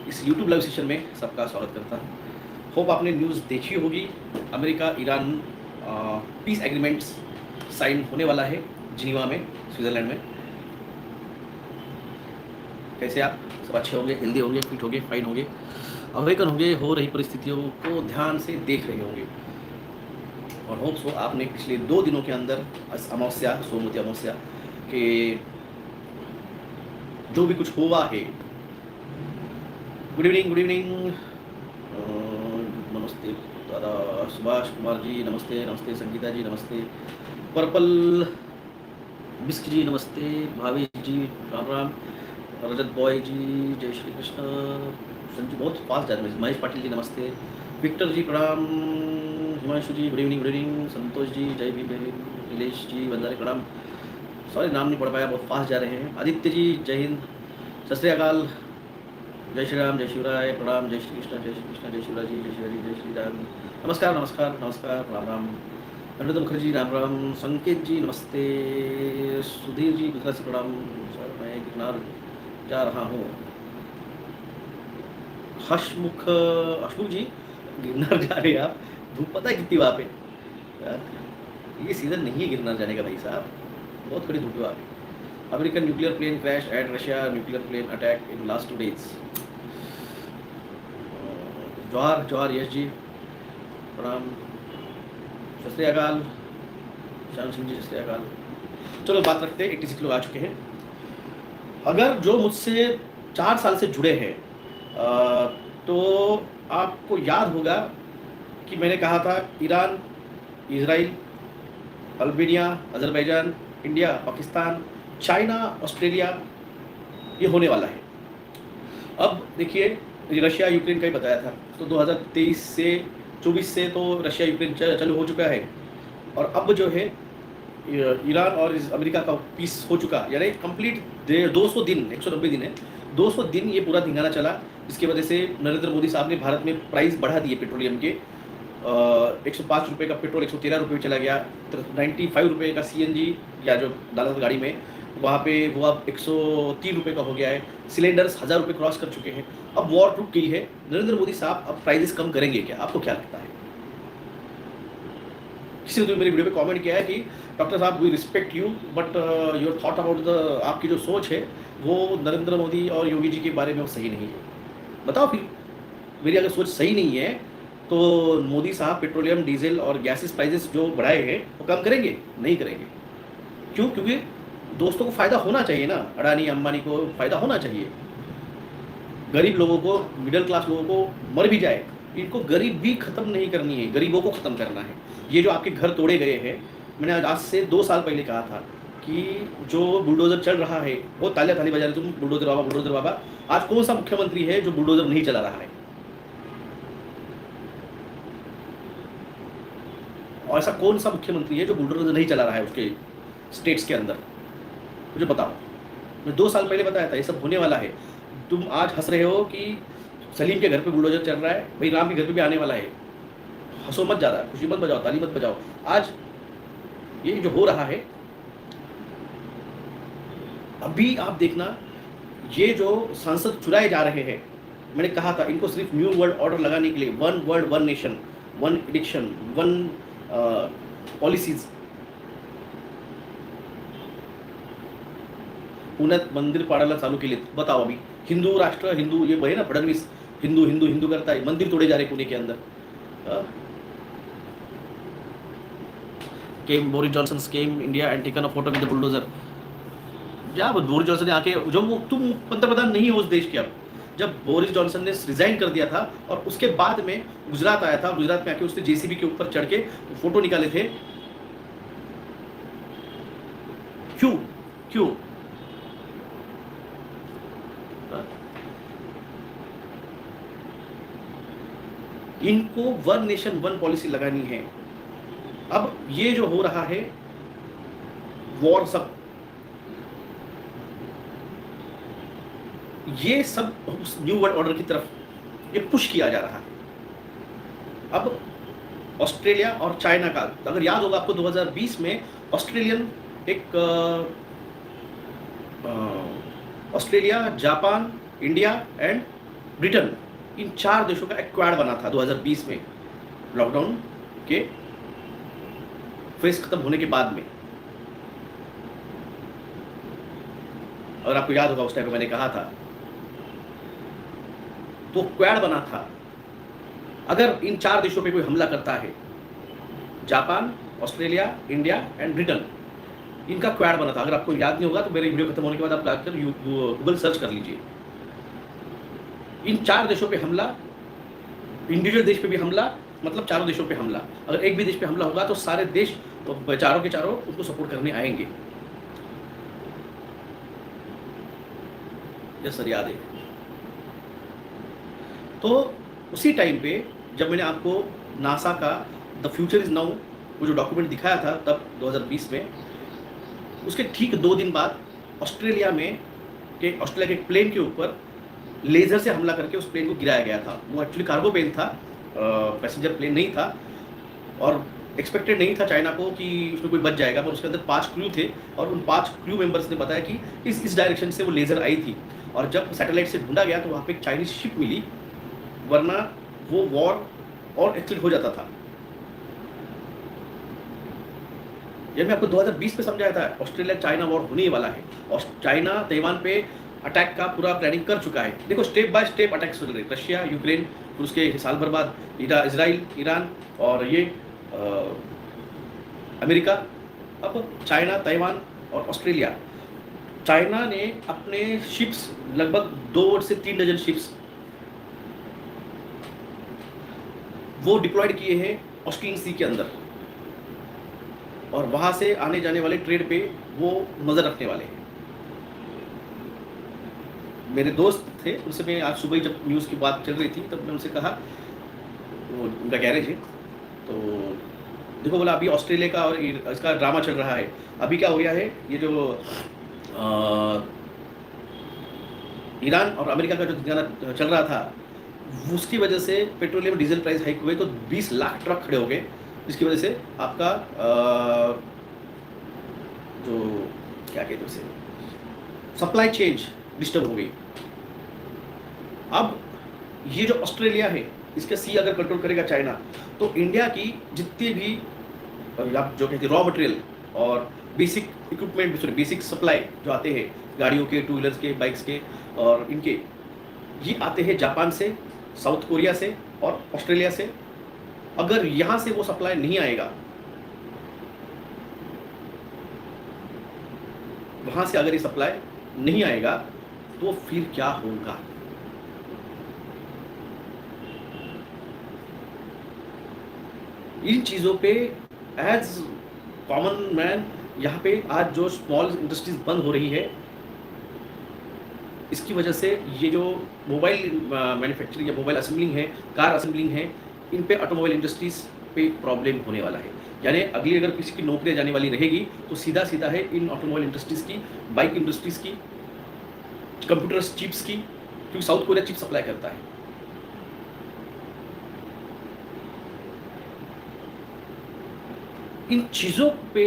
इस YouTube live session में सबका स्वागत करता हूँ। होप आपने न्यूज़ देखी होगी। America Iran peace agreements sign होने वाला है जिनीवा में, स्विट्ज़रलैंड में। कैसे आप सब अच्छे होंगे, हेल्दी होंगे, फिट होंगे, फाइन होंगे, अवेकन होंगे, हो रही परिस्थितियों को ध्यान से देख रहे होंगे। और होप सो आपने पिछले 2 दिनों के अंदर अमावस्या, सोमवती अमावस्या के जो भी कुछ हुआ है। Good evening. नमस्ते दादा सुभाष कुमार जी, नमस्ते नमस्ते। संगीता जी नमस्ते। पर्पल बिस्क जी नमस्ते। भावेश जी राम राम। रजत बॉय जी जय श्री कृष्ण। संजू बहुत फास्ट जा रहे हैं। महेश पाटिल जी नमस्ते। विक्टर जी प्रणाम। हिमांशु जी गुड इवनिंग। संतोष जी जय भी नीलेश जी वंदना प्रणाम। सॉरी नाम नहीं पढ़ पाया, बहुत फास्ट जा रहे हैं। आदित्य जी जय हिंद, सत श्री अकाल, जय श्री राम, जय शिवराय, प्रणाम, जय श्री कृष्ण, जय श्री कृष्ण, जय शिवराय जी, जय शिवराय जी, जय श्री राम। नमस्कार नमस्कार नमस्कार, राम राम। अमृत मुखर्जी राम राम। संकेत जी नमस्ते। सुधीर जी गुजरात से प्रणाम। सर मैं गिरनार जा रहा हूँ। हसमुख जी गिरनार जा रहे हैं आप? धूप पता है कितनी वहाँ पे यार? ये सीजन नहीं है गिरनार जाने का भाई साहब, बहुत बड़ी धूप है वहाँ पे। American nuclear plane crash at Russia nuclear plane attack in last 2 days। Jawahar Jawahar Yash ji प्रणाम, सत श्री अकाल। श्याम सिंह जी सत श्री अकाल। चलो बात रखते हैं। 86 लोग आ चुके हैं। अगर जो मुझसे 4 साल से जुड़े हैं तो आपको याद होगा कि मैंने कहा था Iran, Israel, Albania, Azerbaijan, India, Pakistan, China, Australia ये होने वाला है। अब देखिए रशिया यूक्रेन का ही बताया था, तो 2023 से 24 से तो रशिया यूक्रेन चालू हो चुका है। और अब जो है ईरान और अमेरिका का पीस हो चुका, यानी कंप्लीट 200 दिन, 190 दिन है, 200 दिन ये पूरा धिंगाना चला। जिसकी वजह से नरेंद्र मोदी साहब ने भारत में प्राइस बढ़ा दिए पेट्रोलियम के। 105 रुपये का पेट्रोल 113 रुपये चला गया। 95 रुपये का CNG या जो डाला था गाड़ी में, वहाँ पे वो अब 103 रुपये का हो गया है। सिलेंडर्स 1000 रुपये क्रॉस कर चुके हैं। अब वॉर रुक गई है। नरेंद्र मोदी साहब अब प्राइजेस कम करेंगे क्या? आपको क्या लगता है? किसी ने तो मेरी वीडियो पे कमेंट किया है कि डॉक्टर साहब we respect you but your thought about the, आपकी जो सोच है वो नरेंद्र मोदी और योगी जी के बारे में वो सही नहीं है। बताओ फिर, मेरी अगर सोच सही नहीं है तो मोदी साहब पेट्रोलियम, डीजल और गैसेस प्राइजेस जो बढ़ाए हैं वो कम करेंगे? नहीं करेंगे। क्यों? क्योंकि दोस्तों को फायदा होना चाहिए ना, अडानी अंबानी को फायदा होना चाहिए। गरीब लोगों को, मिडिल क्लास लोगों को मर भी जाए, इनको गरीब भी खत्म नहीं करनी है, गरीबों को खत्म करना है। ये जो आपके घर तोड़े गए हैं, मैंने आज से 2 साल पहले कहा था कि जो बुलडोजर चल रहा है वो तालियां ताली बजा रहे तुम, बुलडोजर बाबा बुलडोजर बाबा। आज कौन सा मुख्यमंत्री है जो बुलडोजर नहीं चला रहा है? और ऐसा कौन सा मुख्यमंत्री है जो बुलडोजर नहीं चला रहा है उसके स्टेट्स के अंदर? मुझे बताओ। मैं 2 साल पहले बताया था ये सब होने वाला है। तुम आज हंस रहे हो कि सलीम के घर पे बुलडोजर चल रहा है, भाई राम के घर पे भी आने वाला है। हंसो मत ज़्यादा, खुशी मत बजाओ, ताली मत बजाओ। आज ये जो हो रहा है, अभी आप देखना, ये जो सांसद चुराए जा रहे हैं, मैंने कहा था इनको सिर्फ न्यू वर्ल्ड ऑर्डर लगाने के लिए, 1 वर्ल्ड 1 नेशन 1 एडिक्शन 1 पॉलिसीज, पुण्यात मंदिर पाडायला चालू केले। बताओ अभी हिंदू राष्ट्र, हिंदू ये बहे ना फडणवीस, हिंदू हिंदू हिंदू करता है, मंदिर तोड़े जा रहे पुणे के अंदर। Came Boris Johnson came India and taken a photo with the bulldozer. क्या बोरिस जॉनसन ने आके, जब तुम पंतप्रधान नहीं हो उस देश के, अब जब बोरिस जॉनसन ने रिजाइन कर दिया था और उसके बाद में गुजरात आया था, गुजरात में आके उसने JCB के ऊपर चढ़ के फोटो निकाले थे। क्यों? क्यों? इनको 1 नेशन 1 पॉलिसी लगानी है। अब ये जो हो रहा है वॉर, सब ये सब उस न्यू वर्ल्ड ऑर्डर की तरफ ये पुश किया जा रहा है। अब ऑस्ट्रेलिया और चाइना का, अगर याद होगा आपको, 2020 में ऑस्ट्रेलियन एक Australia, Japan, India and Britain, इन 4 देशों का एक क्वाड बना था 2020 में, लॉकडाउन के फेज खत्म होने के बाद में। और आपको याद होगा उस टाइम पे मैंने कहा था, तो क्वाड बना था। अगर इन 4 देशों पे कोई हमला करता है, Japan, Australia, India and Britain, इनका क्वाड बना था। अगर आपको याद नहीं होगा तो मेरे वीडियो खत्म होने के बाद आप जाकर गूगल सर्च कर लीजिए। इन 4 देशों पे हमला, इंडिविजुअल देश पे भी हमला, मतलब चारों देशों पे हमला। अगर एक भी देश पे हमला होगा तो सारे देश तो चारों के चारों उनको सपोर्ट करने आएंगे। यस सर, याद है। तो उसी टाइम पे जब मैंने आपको नासा का द फ्यूचर इज नाउ वो जो डॉक्यूमेंट दिखाया था तब 2020 में, उसके ठीक 2 दिन बाद ऑस्ट्रेलिया के एक प्लेन के ऊपर लेजर से हमला करके उस प्लेन को गिराया गया था। वो एक्चुअली कार्गो प्लेन था, पैसेंजर प्लेन नहीं था, और एक्सपेक्टेड नहीं था चाइना को कि उसमें कोई बच जाएगा, पर उसके अंदर 5 क्रू थे और उन 5 क्रू मेंबर्स ने बताया कि इस डायरेक्शन से वो लेजर आई थी। और जब सैटेलाइट से ढूंढा गया तो वहाँ पे एक चाइनीज शिप मिली, वरना वो वॉर और एक्सटेंड हो जाता था। ये मैं आपको 2020 में समझाया था, ऑस्ट्रेलिया चाइना वॉर होने वाला है और चाइना ताइवान पे अटैक का पूरा प्लानिंग कर चुका है। देखो स्टेप बाय स्टेप अटैक्स हो रहे हैं, रशिया, यूक्रेन, फिर उसके साल भर बाद इजराइल, ईरान और ये अमेरिका, अब चाइना, ताइवान और ऑस्ट्रेलिया। चाइना ने अपने शिप्स लगभग 2 से 3 डजन शिप्स वो डिप्लॉयड किए हैं ऑस्ट्रेलियन सी के अंदर, और वहां से आने जाने वाले ट्रेड पे वो नजर रखने वाले हैं। मेरे दोस्त थे, उनसे मैं आज सुबह जब न्यूज़ की बात चल रही थी तब मैं उनसे कहा, वो उनका गैरेज है, तो देखो बोला अभी ऑस्ट्रेलिया का और इसका ड्रामा चल रहा है। अभी क्या हो गया है, ये जो ईरान और अमेरिका का जो गाना चल रहा था, उसकी वजह से पेट्रोलियम डीजल प्राइस हाइक हुए तो 20 लाख ट्रक खड़े हो गए, जिसकी वजह से आपका जो क्या कहते हैं उसे, सप्लाई चेंज डिस्टर्ब हो गई। अब ये जो ऑस्ट्रेलिया है, इसका सी अगर कंट्रोल करेगा चाइना, तो इंडिया की जितनी भी आप जो कहते हैं रॉ मटेरियल और basic equipment, sorry basic supply जो आते हैं गाड़ियों के, 2 व्हीलर्स के, बाइक्स के और इनके, ये आते हैं जापान से, साउथ कोरिया से और ऑस्ट्रेलिया से। अगर यहाँ से वो सप्लाई नहीं आएगा, वहाँ से अगर ये सप्लाई नहीं आएगा तो फिर क्या होगा? इन चीज़ों पे एज कॉमन मैन यहाँ पे आज जो स्मॉल इंडस्ट्रीज बंद हो रही है, इसकी वजह से ये जो मोबाइल मैन्युफैक्चरिंग या मोबाइल असेंबलिंग है, कार असेंबलिंग है, इन पे ऑटोमोबाइल इंडस्ट्रीज पे प्रॉब्लम होने वाला है। यानी अगली अगर किसी की नौकरियां जाने वाली रहेगी तो सीधा सीधा है इन ऑटोमोबाइल इंडस्ट्रीज की, बाइक इंडस्ट्रीज की, कंप्यूटर चिप्स की, क्योंकि साउथ कोरिया चिप सप्लाई करता है। इन चीज़ों पे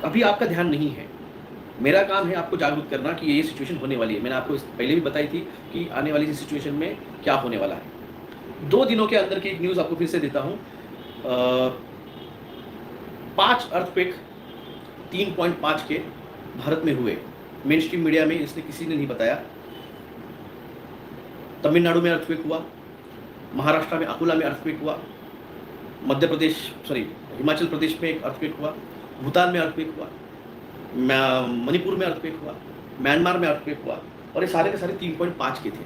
अभी आपका ध्यान नहीं है। मेरा काम है आपको जागरूक करना कि ये सिचुएशन होने वाली है। मैंने आपको पहले भी बताई थी कि आने वाली सिचुएशन में क्या होने वाला है। 2 दिनों के अंदर की एक न्यूज़ आपको फिर से देता हूँ। 5 अर्थक्वेक 3.5 के भारत में हुए। मेन स्ट्रीम मीडिया में इसने किसी ने नहीं बताया। तमिलनाडु में अर्थक्वेक हुआ, महाराष्ट्र में अकोला में अर्थक्वेक हुआ, मध्य प्रदेश हिमाचल प्रदेश में एक अर्थक्वेक हुआ, भूटान में अर्थक्वेक हुआ, मणिपुर में अर्थक्वेक हुआ, म्यांमार में अर्थक्वेक हुआ, और ये सारे के सारे 3.5 के थे।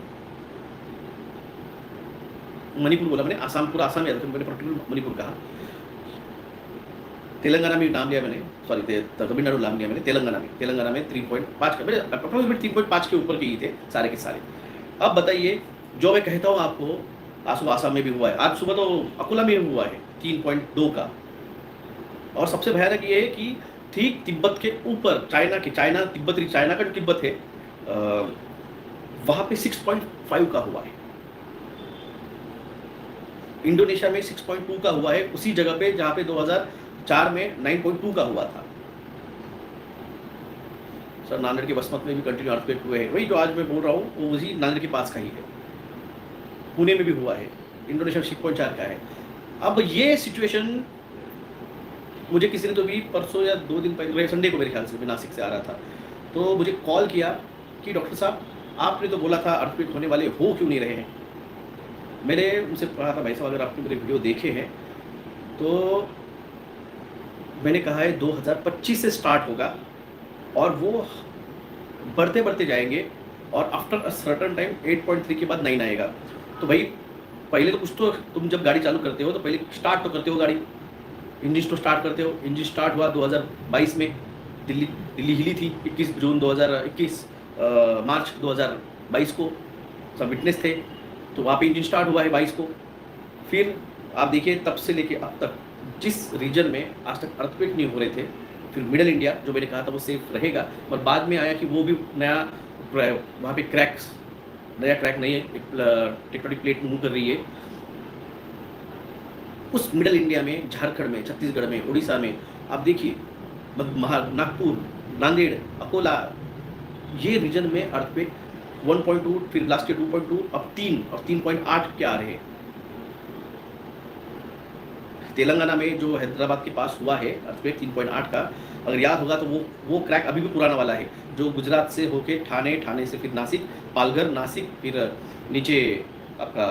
मणिपुर बोला मैंने, आसाम पूरा आसाम याद था, मैंने पर्टिकुलर मणिपुर कहा। तेलंगाना में नाम लिया मैंने, सॉरी तमिलनाडु नाम लिया मैंने, तेलंगाना में 3.5 का, मेरे अप्रोक्सीमेट 3.5 के ऊपर के ही थे सारे के सारे। अब बताइए, जो मैं कहता हूँ आपको, आज सुबह आसाम में भी हुआ है, आज सुबह तो अकोला में हुआ है 3.2 का। और सबसे भयानक ये है कि ठीक तिब्बत के ऊपर चाइना का जो तिब्बत है वहाँ पे 6.5 का हुआ है। इंडोनेशिया में 6.2 का हुआ है, उसी जगह पे जहाँ पे 2004 में 9.2 का हुआ था। सर नांदेड़ के बसमत में भी कंटिन्यू अर्थक्वेक हुए हैं, वही जो आज मैं बोल रहा हूँ वो उसी नांदेड़ के पास का ही है। पुणे में भी हुआ है, इंडोनेशिया 6.4 का है। अब ये सिचुएशन मुझे किसी ने तो भी परसों या 2 दिन पहले, संडे को मेरे ख्याल से, मैं नासिक से आ रहा था, तो मुझे कॉल किया कि डॉक्टर साहब आपने तो बोला था अर्थक्वेक होने वाले, हो क्यों नहीं रहे हैं। मैंने उनसे कहा था भाई साहब अगर आपने मेरे वीडियो देखे हैं तो मैंने कहा है 2025 से स्टार्ट होगा और वो बढ़ते बढ़ते जाएंगे और आफ्टर अ सर्टन टाइम 8.3 के बाद 9 आएगा। तो भाई पहले तो कुछ तो, तुम जब गाड़ी चालू करते हो तो पहले स्टार्ट तो करते हो गाड़ी, इंजन तो स्टार्ट करते हो। इंजन स्टार्ट हुआ 2022 में, दिल्ली हिली थी 21 जून 2021 मार्च 2022 को, सब विटनेस थे। तो वहाँ पे इंजन स्टार्ट हुआ है 22 को। फिर आप देखिए तब से लेके अब तक जिस रीजन में आज तक अर्थक्वेक नहीं हो रहे थे, फिर मिडल इंडिया जो मैंने कहा था वो सेफ रहेगा, और बाद में आया कि वो भी नया वहाँ पे क्रैक्स, नया क्रैक नहीं है, टेक्टोनिक प्लेट मूव कर रही है। उस मिडल इंडिया में, झारखंड में, छत्तीसगढ़ में, उड़ीसा में आप देखिए, नागपुर, नांदेड़, अकोला, ये रीजन में अर्थक्वेक 1.2, फिर लास्ट ईयर 2.2, अब 3 और 3.8 के आ रहे हैं। तेलंगाना में जो हैदराबाद के पास हुआ है अर्थक्वेक 3.8 का, अगर याद होगा तो वो क्रैक अभी भी पुराना वाला है, जो गुजरात से होके ठाणे, ठाणे से फिर नासिक, पालघर, नासिक, फिर नीचे आपका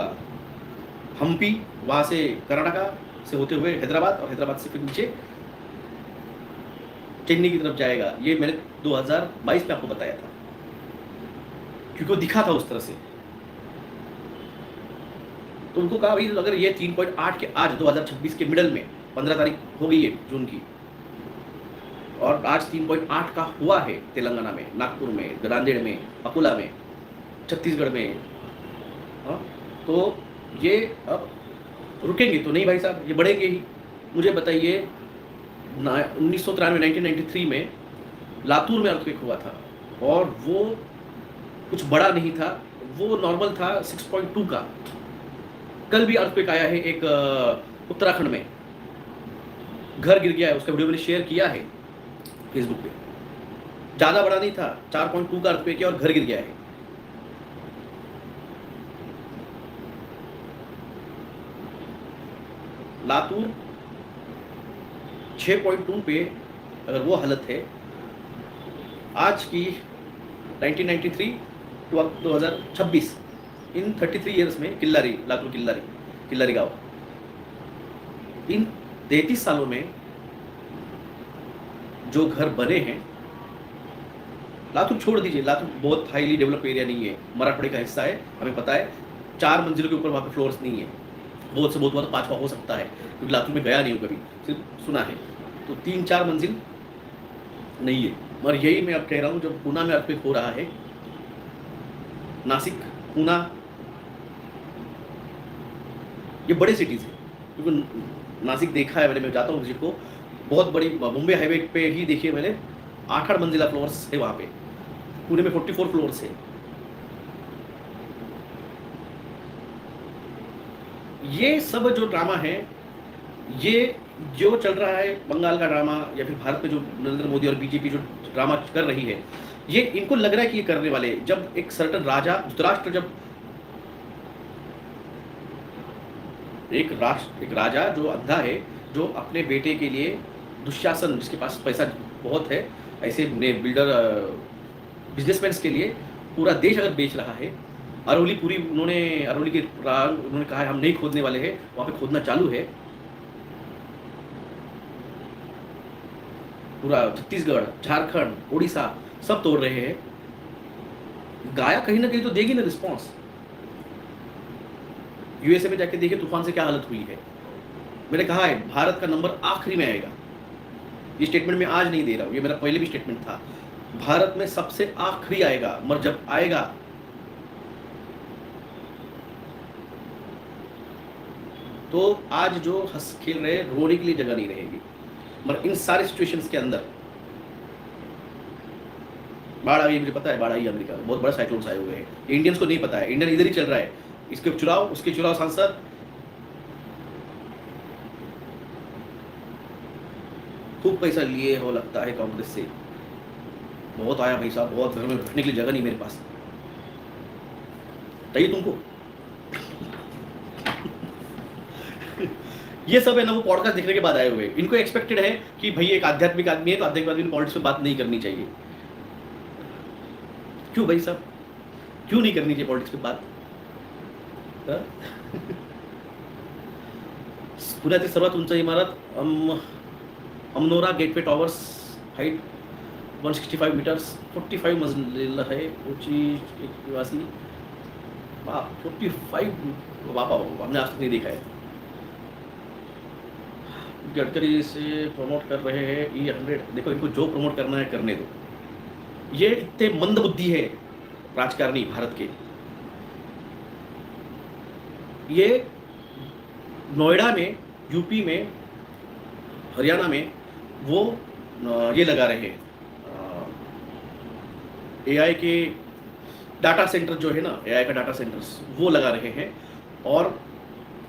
हम्पी, वहाँ से कर्नाटका से होते हुए हैदराबाद, और हैदराबाद से फिर नीचे चेन्नई की तरफ जाएगा। ये मैंने 2022 में आपको बताया था, क्योंकि वो दिखा था उस तरह से। तो उनको कहा भाई अगर ये 3.8 के आज 2026 के मिडल में 15 तारीख हो गई है जून की, और आज 3.8 का हुआ है तेलंगाना में, नागपुर में, नांदेड़ में, अकोला में, छत्तीसगढ़ में, तो ये अब रुकेंगे तो नहीं भाई साहब, ये बढ़ेंगे ही। मुझे बताइए 1993 में लातूर में अर्थक्वेक हुआ था, और वो कुछ बड़ा नहीं था, वो नॉर्मल था 6.2 का। कल भी अर्थक्वेक आया है एक उत्तराखंड में, घर गिर गया है, उसका वीडियो मैंने शेयर किया है फेसबुक पे। ज़्यादा बड़ा नहीं था, 4.2 का अर्थक्वेक है और घर गिर गया है। लातूर 6.2 पे अगर वो हालत है आज की 1993 टू 2026, इन 33 ईयर्स में, किल्लारी, लातूर किल्लारी गांव, इन 33 सालों में जो घर बने हैं, लातूर छोड़ दीजिए, लातूर बहुत हाईली डेवलप एरिया नहीं है, मराठवाड़े का हिस्सा है, हमें पता है। 4 मंजिलों के ऊपर वहाँ पे फ्लोर्स नहीं है, बहुत से बहुत हुआ तो 5वां हो सकता है, क्योंकि लातूर में गया नहीं हूँ कभी, सिर्फ सुना है। तो 3-4 मंजिल नहीं है। और यही मैं अब कह रहा हूँ, जब पूना में अर्थक्वेक हो रहा है, नासिक, पूना, ये बड़े सिटीज़ हैं, क्योंकि नासिक देखा है मैंने, मैं जाता हूँ विजिट को, बहुत बड़ी, मुंबई हाईवे पे ही देखिए मैंने, 8-8 मंजिला फ्लोर्स है वहाँ पे। पुणे में 44 फ्लोर्स है। ये सब जो ड्रामा है, ये जो चल रहा है बंगाल का ड्रामा, या फिर भारत में जो नरेंद्र मोदी और बीजेपी जो ड्रामा कर रही है, ये इनको लग रहा है कि ये करने वाले, जब एक सर्टन राजा, धृतराष्ट्र, जब एक राजा जो अंधा है, जो अपने बेटे के लिए, दुशासन जिसके पास पैसा बहुत है, ऐसे बिल्डर, बिजनेसमैन के लिए पूरा देश अगर बेच रहा है, अरवली पूरी अरवली के उन्होंने कहा है हम नहीं खोदने वाले हैं, वहाँ पे खोदना चालू है। पूरा छत्तीसगढ़, झारखंड, उड़ीसा सब तोड़ रहे हैं। गाया कहीं ना कहीं तो देगी ना रिस्पॉन्स। यूएसए में जाके देखिए तूफान से क्या हालत हुई है। मैंने कहा है भारत का नंबर आखिरी में आएगा, ये स्टेटमेंट मैं आज नहीं दे रहा हूँ, ये मेरा पहले भी स्टेटमेंट था, भारत में सबसे आखिरी आएगा, मगर जब आएगा तो आज जो हंस खेल रहे, रोने के लिए जगह नहीं रहेगी। मगर इन सारे सिचुएशंस के अंदर बाढ़ आ गई, मुझे पता है बाढ़ आई अमेरिका में, बहुत बड़ा साइक्लोन्स आए हुए हैं, इंडियंस को नहीं पता है, इंडियन इधर ही चल रहा है, इसके चुनाव उसके चुनाव, सांसद खूब पैसा लिए हो लगता है कांग्रेस से, बहुत आया भाई साहब, बहुत घर में रखने के लिए जगह नहीं मेरे पास, चाहिए तुमको। ये सब है ना वो पॉडकास्ट देखने के बाद आए हुए, इनको एक्सपेक्टेड है कि भाई एक आध्यात्मिक आदमी है तो आध्यात्मिक आदमी पॉलिटिक्स में बात नहीं करनी चाहिए। क्यों भाई साहब, क्यों नहीं करनी चाहिए पॉलिटिक्स में बात? पुण्यातील सर्वात उंच इमारत अमनोरा गेटवे टॉवर्स, हाईट 165 मीटर्स, 45 मजलिल है, ऊंची एक निवासी 45, बाबा हमने आज तक नहीं देखा है। गडकरी से प्रमोट कर रहे हैं E100। देखो इनको जो प्रमोट करना है करने दो, ये इतने मंद बुद्धि है राजकारणी भारत के। ये नोएडा में, यूपी में, हरियाणा में वो ये लगा रहे हैं एआई के डाटा सेंटर जो है ना, एआई का डाटा सेंटर्स वो लगा रहे हैं, और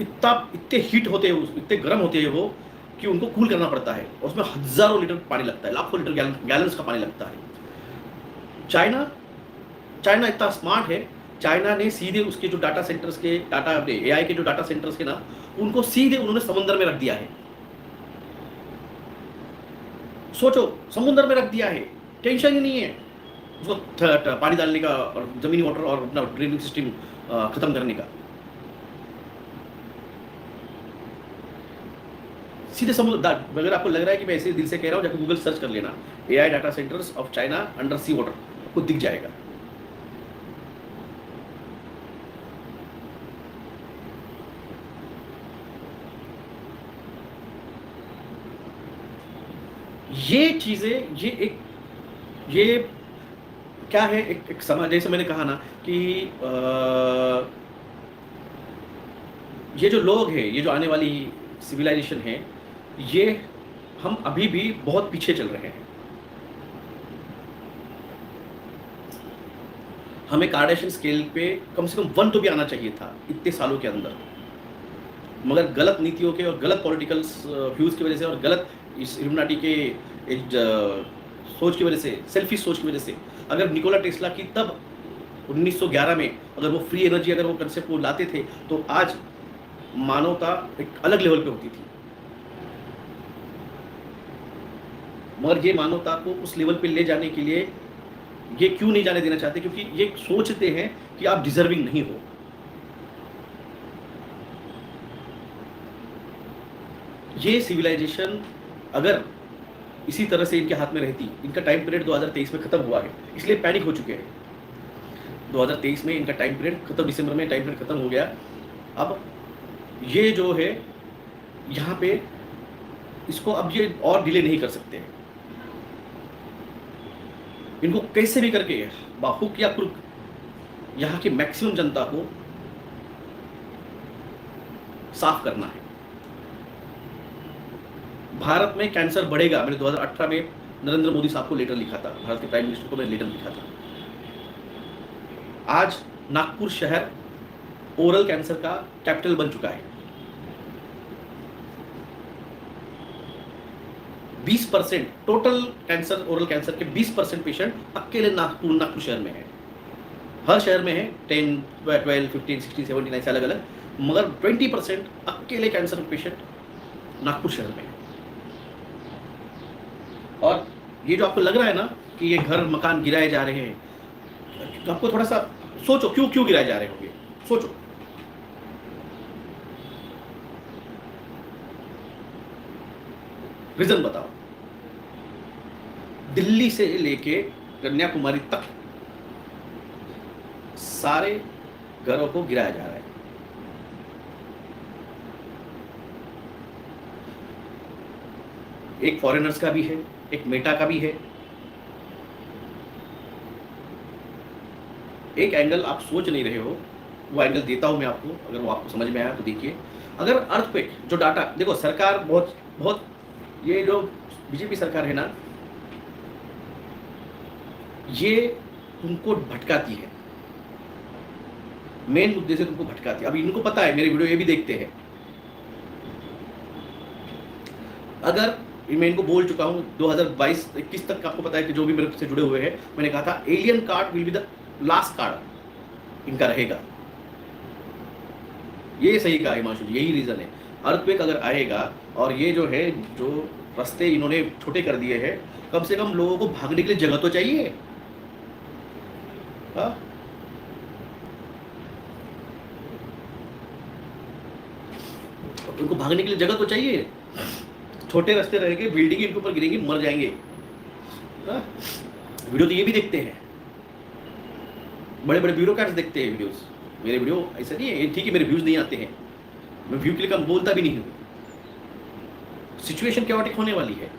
इतने हीट होते हैं, इतने गर्म होते हैं वो कि उनको कूल करना पड़ता है, और उसमें हजारों लीटर पानी लगता है, लाखों लीटर गैलन्स का पानी लगता है। चाइना इतना स्मार्ट है, चाइना ने सीधे उसके जो डाटा सेंटर्स के डाटा एआई के जो डाटा सेंटर्स के ना, उनको सीधे उन्होंने समुद्र में रख दिया है। सोचो, समुद्र में रख दिया है, टेंशन ही नहीं है उसको पानी डालने का और जमीनी वाटर और अपना ड्रेनिंग सिस्टम खत्म करने का। सीधे समुद्र। अगर आपको लग रहा है कि मैं ऐसे दिल से कह रहा हूं, जाकर गूगल सर्च कर लेना AI data centres of China under sea water, आपको दिख जाएगा। ये चीजें, ये क्या है, एक समाज, जैसे मैंने कहा ना कि ये जो लोग हैं, ये जो आने वाली सिविलाइजेशन है, ये हम अभी भी बहुत पीछे चल रहे हैं। हमें कार्डेशियन स्केल पे कम से कम 1 तो भी आना चाहिए था इतने सालों के अंदर, मगर गलत नीतियों के और गलत पॉलिटिकल व्यूज की वजह से और गलत इस इल्यूमिनाटी के सोच की वजह से, सेल्फिश सोच की वजह से, अगर निकोला टेस्ला की तब 1911 में अगर वो फ्री एनर्जी, अगर वो कंसेप्ट को लाते थे, तो आज मानवता एक अलग लेवल पे होती थी। मगर ये मानवता को उस लेवल पे ले जाने के लिए ये क्यों नहीं जाने देना चाहते? क्योंकि ये सोचते हैं कि आप डिजर्विंग नहीं हो। ये सिविलाइजेशन अगर इसी तरह से इनके हाथ में रहती, इनका टाइम पीरियड 2023 में खत्म हुआ है, इसलिए पैनिक हो चुके हैं। 2023 में इनका टाइम पीरियड खत्म, दिसंबर में टाइम पीरियड खत्म हो गया। अब ये जो है यहाँ पे, इसको अब ये और डिले नहीं कर सकते हैं। इनको कैसे भी करके हुक या क्रुक यहाँ की मैक्सिमम जनता को साफ करना है। भारत में कैंसर बढ़ेगा, मैंने 2018 में नरेंद्र मोदी साहब को लेटर लिखा था, भारत के प्राइम मिनिस्टर को मैंने लेटर लिखा था। आज नागपुर शहर ओरल कैंसर का कैपिटल बन चुका है। 20% टोटल कैंसर, ओरल कैंसर के 20% पेशेंट अकेले नागपुर शहर में है। हर शहर में है 10, 12, 15, 16, 17 ऐसे अलग अलग, मगर 20% अकेले कैंसर पेशेंट नागपुर शहर में है। और ये जो आपको लग रहा है ना कि ये घर मकान गिराए जा रहे हैं, आपको थोड़ा सा सोचो, क्यों गिराए जा रहे होंगे, सोचो। रीजन बताओ। दिल्ली से लेके कन्याकुमारी तक सारे घरों को गिराया जा रहा है। एक फॉरेनर्स का भी है, एक मेटा का भी है। एक एंगल आप सोच नहीं रहे हो, वो एंगल देता हूं मैं आपको, अगर वो आपको समझ में आया तो देखिए। अगर अर्थक्वेक जो डाटा, देखो सरकार बहुत ये जो बीजेपी सरकार है ना, ये तुमको भटकाती है, मेन मुद्दे से तुमको भटकाती है। अब इनको पता है, मेरे वीडियो ये भी देखते हैं। अगर मैं इनको बोल चुका हूं 2022-21 तक, आपको पता है कि जो भी मेरे से जुड़े हुए हैं, मैंने कहा था alien card will be the last card इनका रहेगा। ये सही कहा हिमांशु जी, यही रीजन है। अर्थक्वेक अगर आएगा और ये जो है जो रास्ते इन्होंने छोटे कर दिए हैं, कम से कम लोगों को भागने के लिए जगह तो चाहिए। हाँ, उनको भागने के लिए जगह तो चाहिए। छोटे रास्ते रहेंगे, बिल्डिंग इनके ऊपर गिरेंगी, मर जाएंगे। हाँ? वीडियो तो ये भी देखते हैं, बड़े बड़े ब्यूरोक्रेट्स देखते हैं वीडियोस। मेरे वीडियो ऐसा नहीं है, ठीक है मेरे व्यूज नहीं आते हैं, मैं व्यू के लिए कम बोलता भी नहीं हूँ। सिचुएशन कैओटिक होने वाली है।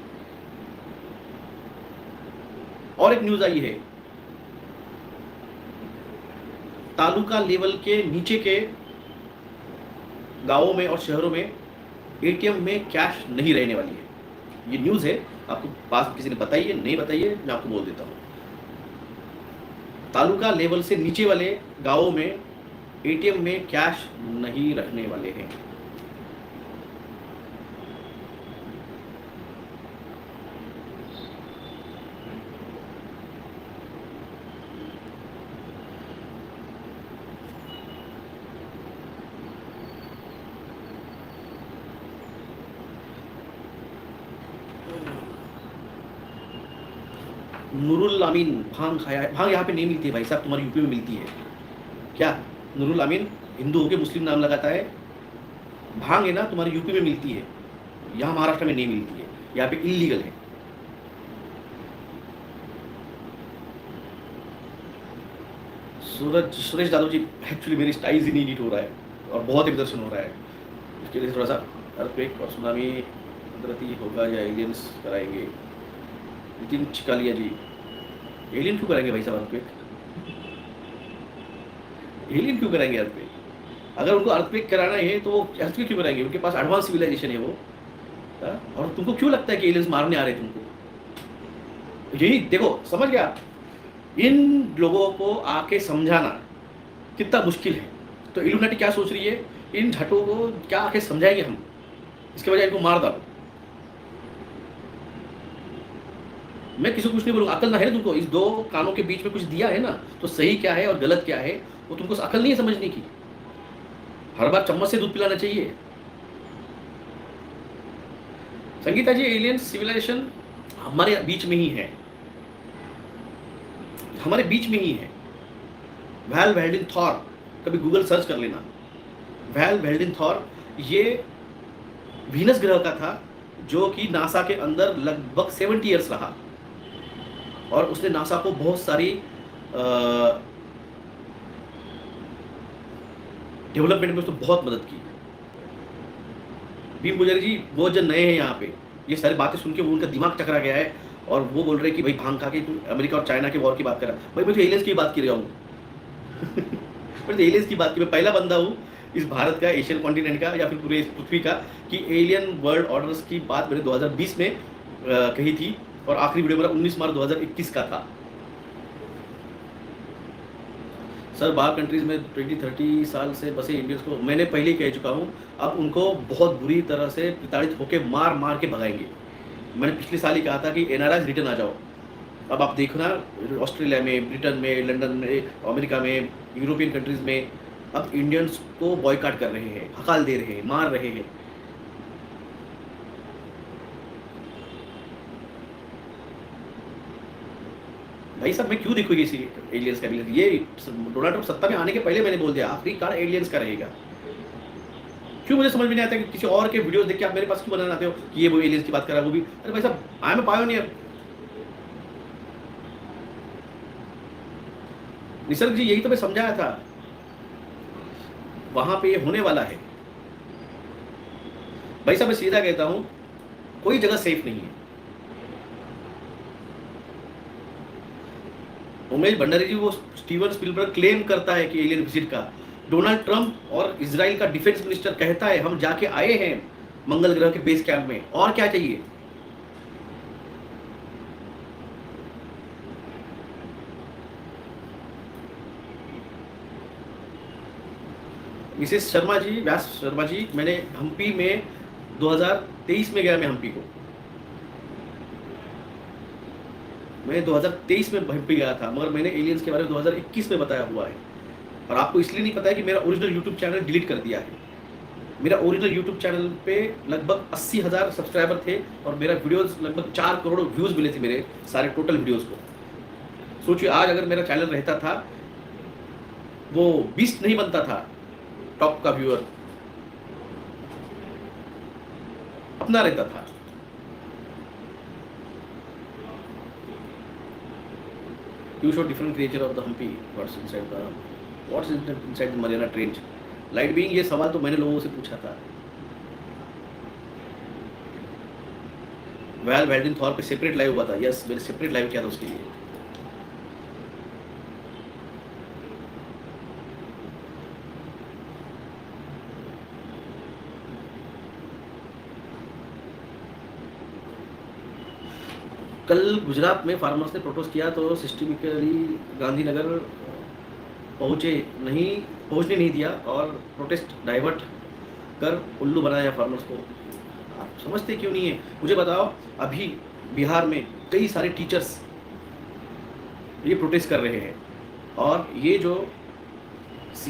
और एक न्यूज आई है, तालुका लेवल के नीचे के गांवों में और शहरों में एटीएम में कैश नहीं रहने वाली है। ये न्यूज है, आपको पास किसी ने बताई है, नहीं बताई है, मैं आपको बोल देता हूँ। तालुका लेवल से नीचे वाले गांवों में एटीएम में कैश नहीं रखने वाले हैं। नूरुल अमीन भांग खाया है। भांग यहाँ पे नहीं मिलती है भाई साहब, तुम्हारी यूपी में मिलती है क्या? नूरुल अमीन हिंदू होके मुस्लिम नाम लगाता है। भांग है ना तुम्हारी यूपी में मिलती है, यहाँ महाराष्ट्र में नहीं मिलती है, यहाँ पे इलीगल है। सुरेश यादव जी, एक्चुअली मेरी स्टाइल ही नहीं नीट हो रहा है और बहुत ही प्रदर्शन हो रहा है, इसके लिए थोड़ा सा अर्थक्वेक और सुनामी कुदरती होगा या एलियंस कराएंगे? नितिन चिकालिया जी, एलियन क्यों कराएंगे भाई साहब अर्थक्वेक? एलियन क्यों कराएंगे अर्थक्वेक? अगर उनको अर्थक्वेक कराना है तो वो अर्थक्वेक क्यों कराएंगे? उनके पास एडवांस सिविलाइजेशन है वो। और तुमको क्यों लगता है कि एलियंस मारने आ रहे हैं तुमको? यही देखो, समझ गया? इन लोगों को आके समझाना कितना मुश्किल है। तो इल्यूमिनाटी क्या सोच रही है, इन झटों को क्या आके समझाएंगे हम, इसके बजाय इनको मार डालो। मैं किसी को कुछ नहीं बोलूंगा, अकल ना है ना तुमको, इस दो कानों के बीच में कुछ दिया है ना, तो सही क्या है और गलत क्या है वो तुमको अकल नहीं है समझने की। हर बार चम्मच से दूध पिलाना चाहिए। संगीता जी, एलियन सिविलाइजेशन हमारे बीच में ही है, हमारे बीच में ही है। वैल वेल्डिन थॉर, कभी गूगल सर्च कर लेना। वैल वेल्डिन थॉर ये वीनस ग्रह का था जो कि नासा के अंदर लगभग 70 ईयर्स रहा और उसने नासा को बहुत सारी डेवलपमेंट में उसने बहुत मदद की। भीम पुजारी जी बहुत जन नए हैं यहाँ पे, ये सारी बातें सुन के वो उनका दिमाग टकरा गया है और वो बोल रहे हैं कि भाई भांग खा के तू अमेरिका और चाइना के वॉर की बात कर रहा है। भाई मैं तो एलियंस की बात कर रहा हूँ मैं तो एलियंस की बात की, मैं पहला बंदा हूँ इस भारत का, एशियन कॉन्टिनेंट का या फिर पूरे इस पृथ्वी का कि एलियन वर्ल्ड ऑर्डर्स की बात मैंने 2020 में कही थी और आखिरी वीडियो मेरा 19 मार्च 2021 का था। सर बाहर कंट्रीज में 20-30 साल से बसे इंडियंस को मैंने पहले ही कह चुका हूँ, अब उनको बहुत बुरी तरह से प्रताड़ित होकर मार मार के भगाएंगे। मैंने पिछले साल ही कहा था कि एनआरआई रिटर्न आ जाओ। अब आप देखो ना, ऑस्ट्रेलिया में, ब्रिटेन में, लंदन में, अमेरिका में, यूरोपियन कंट्रीज में अब इंडियंस को बॉयकॉट कर रहे हैं, हकाल दे रहे हैं, मार रहे हैं। भाई साहब मैं क्यों देखूँ ये एलियंस का विलन? ये डोनाल्ड ट्रंप सत्ता में आने के पहले मैंने बोल दिया आखिरी कार एलियंस का रहेगा। क्यों मुझे समझ में नहीं आता कि किसी और के वीडियोस देख के आप मेरे पास क्यों बनाना आते हो कि ये वो एलियंस की बात कर रहा है वो भी? अरे भाई साहब I am a pioneer. Nisarg ji यही तो मैं समझाया था, वहां पे ये होने वाला है। भाई साहब मैं सीधा कहता हूं, कोई जगह सेफ नहीं है। उमेश भंडारी जी, वो स्टीवन स्पिलबर्ग क्लेम करता है कि एलियन विजिट का, डोनाल्ड ट्रंप और इजराइल का डिफेंस मिनिस्टर कहता है हम जाके आए हैं मंगल ग्रह के बेस कैंप में, और क्या चाहिए? मिसेस शर्मा जी, व्यास शर्मा जी, मैंने हम्पी में 2023 में गया, मैं हम्पी को मैंने 2023 में हम्पी गया था, मगर मैंने एलियंस के बारे में 2021 में बताया हुआ है। और आपको इसलिए नहीं पता है कि मेरा ओरिजिनल यूट्यूब चैनल डिलीट कर दिया है। मेरा ओरिजिनल यूट्यूब चैनल पे लगभग 80,000 सब्सक्राइबर थे और मेरा वीडियोस लगभग 4 करोड़ व्यूज़ मिले थे मेरे सारे टोटल वीडियोस को। सोचिए आज अगर मेरा चैनल रहता था, वो 20 नहीं बनता था टॉप का व्यूअर, अपना रहता था। You show different creature of the Humpy. What's inside the Mariana Trench? Light being, ये सवाल तो मैंने लोगों से पूछा था। वैल वेल्डिन थॉर पे सेपरेट लाइव हुआ था। यस, मैंने सेपरेट लाइव किया था उसके लिए। कल गुजरात में फार्मर्स ने प्रोटेस्ट किया तो सिस्टमिकली गांधीनगर पहुंचने नहीं दिया और प्रोटेस्ट डाइवर्ट कर उल्लू बनाया फार्मर्स को। आप समझते क्यों नहीं है? मुझे बताओ, अभी बिहार में कई सारे टीचर्स ये प्रोटेस्ट कर रहे हैं और ये जो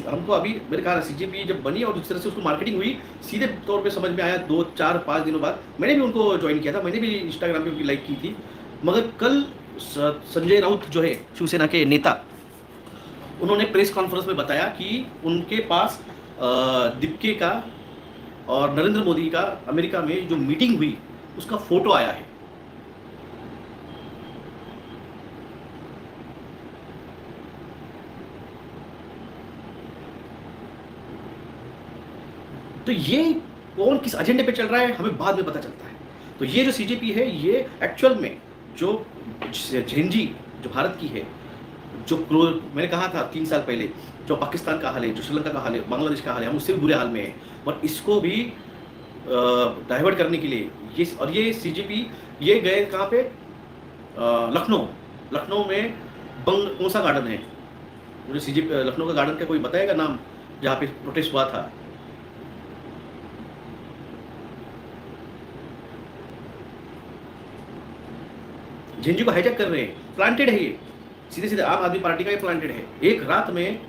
हमको अभी मेरे कहा सीजेपी जब बनी और जिस तरह से उसको मार्केटिंग हुई, सीधे तौर पे समझ में आया 2, 4, 5 दिनों बाद। मैंने भी उनको ज्वाइन किया था, मैंने भी इंस्टाग्राम पे उनकी लाइक की थी। मगर कल संजय राउत जो है शिवसेना के नेता, उन्होंने प्रेस कॉन्फ्रेंस में बताया कि उनके पास दीपके का और नरेंद्र मोदी का अमेरिका में जो मीटिंग हुई उसका फोटो आया है। तो ये कौन किस एजेंडे पे चल रहा है हमें बाद में पता चलता है। तो ये जो सीजेपी है, ये एक्चुअल में जो झेंजी जो भारत की है, जो मैंने कहा था 3 साल पहले, जो पाकिस्तान का हाल है, जो श्रीलंका का हाल है, बांग्लादेश का हाल है, हम उससे भी बुरे हाल में है। और इसको भी डाइवर्ट करने के लिए ये सीजेपी ये गए कहाँ पे? लखनऊ में कौन सा गार्डन है? मुझे सीजेपी लखनऊ का गार्डन का कोई बताएगा नाम, जहाँ पे प्रोटेस्ट हुआ था? झेंजी को हाईजैक कर रहे हैं, प्लांटेड है ये, सीधे सीधे आम आदमी पार्टी का ये प्लांटेड है। एक रात में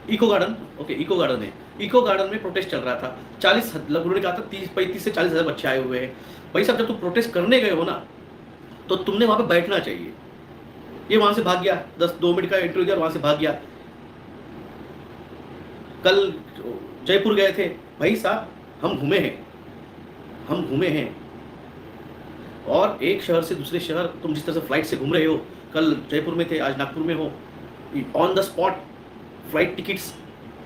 इको गार्डन है, इको गार्डन में प्रोटेस्ट चल रहा था। 40 उन्होंने कहा था 35 से 40 हज़ार बच्चे आए हुए हैं। भाई साहब, जब तुम प्रोटेस्ट करने गए हो ना, तो तुमने वहां पे बैठना चाहिए। ये वहां से भाग गया, 2 मिनट का इंटरव्यू दिया, वहां से भाग गया। कल जयपुर गए थे, भाई साहब हम घूमे हैं और एक शहर से दूसरे शहर तुम जिस तरह से फ्लाइट से घूम रहे हो, कल जयपुर में थे, आज नागपुर में हो, on the spot flight tickets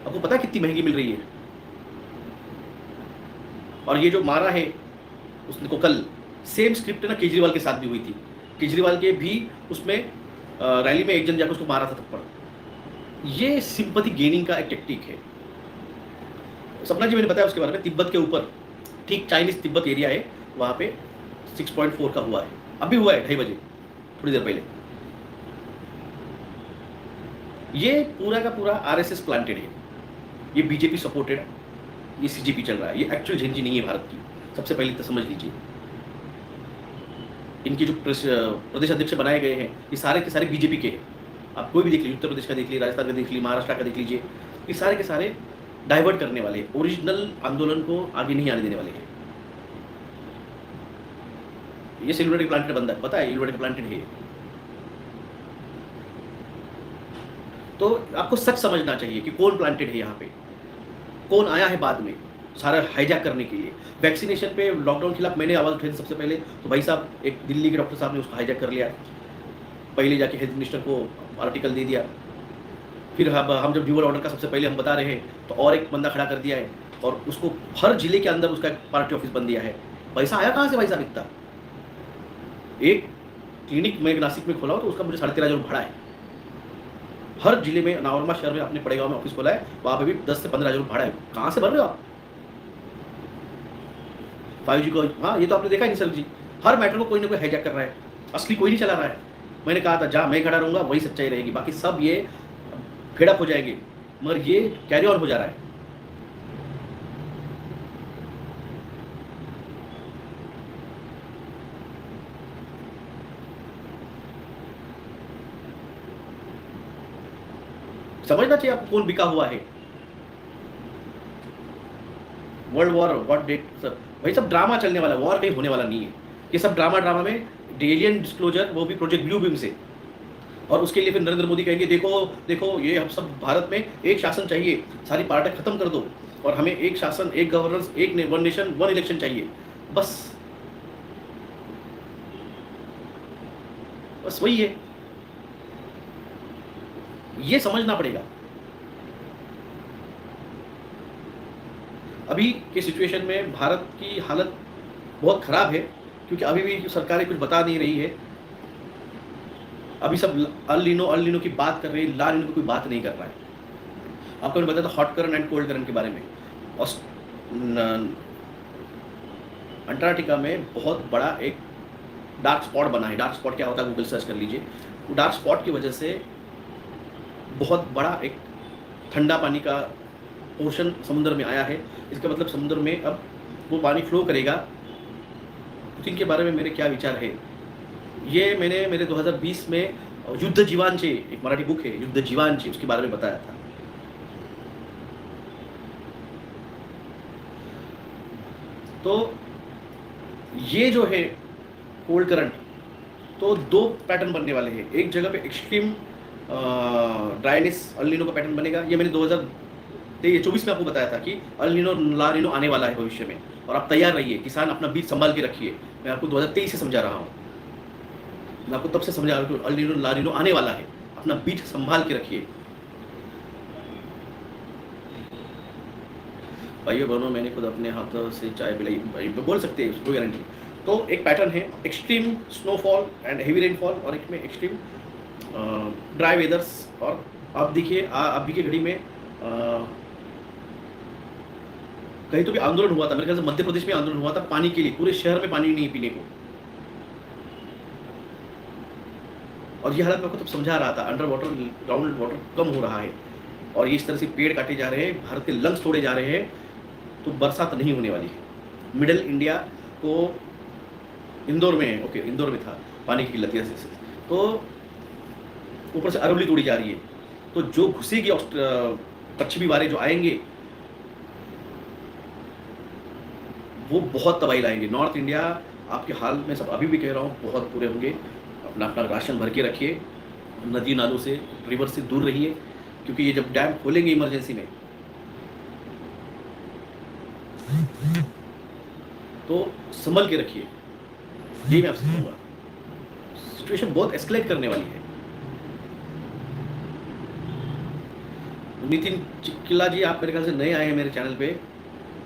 आपको पता है कितनी महंगी मिल रही है। और ये जो मारा है उसने को, कल सेम स्क्रिप्ट ना केजरीवाल के साथ भी हुई थी। केजरीवाल के भी उसमें रैली में एक जन जाकर उसको मारा था थप्पड़। ये सिंपैथी गेनिंग का एक टेक्निक है। सपना जी मैंने बताया उसके बारे में, तिब्बत के ऊपर ठीक चाइनीज तिब्बत एरिया है, वहां पे 6.4 का हुआ है, अभी हुआ है 2:30 बजे, थोड़ी देर पहले। ये पूरा का पूरा आरएसएस प्लांटेड है, ये बीजेपी सपोर्टेड है, ये सीजेपी चल रहा है। ये एक्चुअल झेंजी नहीं है भारत की, सबसे पहले तो समझ लीजिए। इनके जो प्रदेश अध्यक्ष बनाए गए हैं, ये सारे के सारे बीजेपी के हैं। आप कोई भी देख लीजिए, उत्तर प्रदेश का देख लीजिए, राजस्थान का देख लीजिए, महाराष्ट्र का देख लीजिए, ये सारे के सारे डाइवर्ट करने वाले, ओरिजिनल आंदोलन को आगे नहीं आने देने वाले हैं। ये सिल्वरेट प्लांटेड बंदा पता है, सिल्वरेट प्लांटेड है। तो आपको सच समझना चाहिए कि कौन प्लांटेड है, यहाँ पे कौन आया है बाद में सारा हाईजैक करने के लिए। वैक्सीनेशन पे लॉकडाउन के खिलाफ मैंने आवाज़ उठाई थी सबसे पहले, तो भाई साहब एक दिल्ली के डॉक्टर साहब ने उसको हाईजैक कर लिया, पहले जाके हेल्थ मिनिस्टर को आर्टिकल दे दिया। फिर हम जब ड्यूअल ऑर्डर का सबसे पहले हम बता रहे हैं, तो और एक बंदा खड़ा कर दिया है और उसको हर जिले के अंदर उसका एक पार्टी ऑफिस बन दिया है। पैसा आया कहाँ से भाई साहब इतना? एक क्लिनिक मैं नासिक में खोला हो तो उसका मुझे 13,500 भाड़ा है। हर जिले में, नावरमा शहर में अपने पड़ेगांव में ऑफिस खोला है, वहां पे भी 10 से 15,000 भाड़ा है। कहाँ से भर रहे हो आप? 5G को, हाँ ये तो आपने देखा नहीं सर जी, हर मैटर को कोई ना कोई हाईजैक कर रहा है, असली कोई नहीं चला रहा है। मैंने कहा था जहाँ मैं खड़ा रहूंगा वही सच्चाई रहेगी, बाकी सब ये फेडअप हो जाएंगे, मगर ये कैरी ऑन हो जा रहा है। समझना चाहिए आपको कौन बिका हुआ है। वर्ल्ड वॉर व्हाट डेट सब भाई सब ड्रामा चलने वाला है, वॉर कहीं होने वाला नहीं है। ये सब ड्रामा में एलियन डिस्क्लोजर, वो भी प्रोजेक्ट ब्लू बीम से। और उसके लिए फिर नरेंद्र मोदी कहेंगे देखो देखो ये हम सब भारत में एक शासन चाहिए, सारी पार्टी खत्म कर दो और हमें एक शासन, एक गवर्नेंस, एक वन नेशन वन इलेक्शन चाहिए। बस बस वही है, ये समझना पड़ेगा। अभी के सिचुएशन में भारत की हालत बहुत खराब है, क्योंकि अभी भी सरकारें कुछ बता नहीं रही है। अभी सब अल नीनो की बात कर रही है, ला नीनो की कोई बात नहीं कर रहा है। आपको मैंने बताया था hot current and cold current के बारे में। अंटार्कटिका में बहुत बड़ा एक डार्क स्पॉट बना है। डार्क स्पॉट क्या होता है गूगल सर्च कर लीजिए। वो डार्क स्पॉट की वजह से बहुत बड़ा एक ठंडा पानी का पोर्शन समुद्र में आया है। इसका मतलब समुद्र में अब वो पानी फ्लो करेगा। पुतिन के बारे में मेरे क्या विचार है, ये मैंने मेरे 2020 में युद्ध जीवांचे, एक मराठी बुक है युद्ध जीवांचे, उसके बारे में बताया था। तो ये जो है कोल्ड करंट, तो दो पैटर्न बनने वाले हैं। एक जगह पे एक्सट्रीम ड्राइनेस अल नीनो का पैटर्न बनेगा। ये मैंने 2024 में आपको बताया था कि अल नीनो ला नीनो आने वाला है भविष्य में, और आप तैयार रहिए। किसान अपना बीज संभाल के रखिए। मैं आपको 2023 से समझा रहा हूँ, मैं आपको तब से समझा रहा हूँ कि अल नीनो ला नीनो आने वाला है, अपना बीज संभाल के रखिए। भाइयों बहनों, मैंने खुद अपने हाथों से चाय पिलाई, बोल सकते हैं उसको गारंटी। तो एक पैटर्न है extreme snowfall and heavy rainfall, और एक में एक्सट्रीम ड्राई वेदर्स। और आप देखिए अभी की घड़ी में कहीं तो भी आंदोलन हुआ था, मेरे ख्याल से मध्य प्रदेश में आंदोलन हुआ था पानी के लिए, पूरे शहर में पानी नहीं पीने को। और ये हालत मैं आपको तब समझा रहा था, अंडर वाटर ग्राउंड वाटर कम हो रहा है, और इस तरह से पेड़ काटे जा रहे हैं, भारत के लंग्स तोड़े जा रहे हैं, तो बरसात नहीं होने वाली है। मिडिल इंडिया को इंदौर में, ओके इंदौर में था पानी की किल्लत की वजह से, तो ऊपर से अरवली तोड़ी जा रही है। तो जो घुसेगी पश्चिमी बारे जो आएंगे वो बहुत तबाही लाएंगे। नॉर्थ इंडिया आपके हाल में सब अभी भी कह रहा हूँ बहुत पूरे होंगे। अपना अपना राशन भर के रखिए, नदी नालों से रिवर से दूर रहिए, क्योंकि ये जब डैम खोलेंगे इमरजेंसी में तो संभल के रखिए। यही मैं आपसे कहूँगा, सिचुएशन बहुत एस्केलेट करने वाली है। नितिन चिक्किला जी, आप मेरे ख्याल से नए आए हैं मेरे चैनल पे।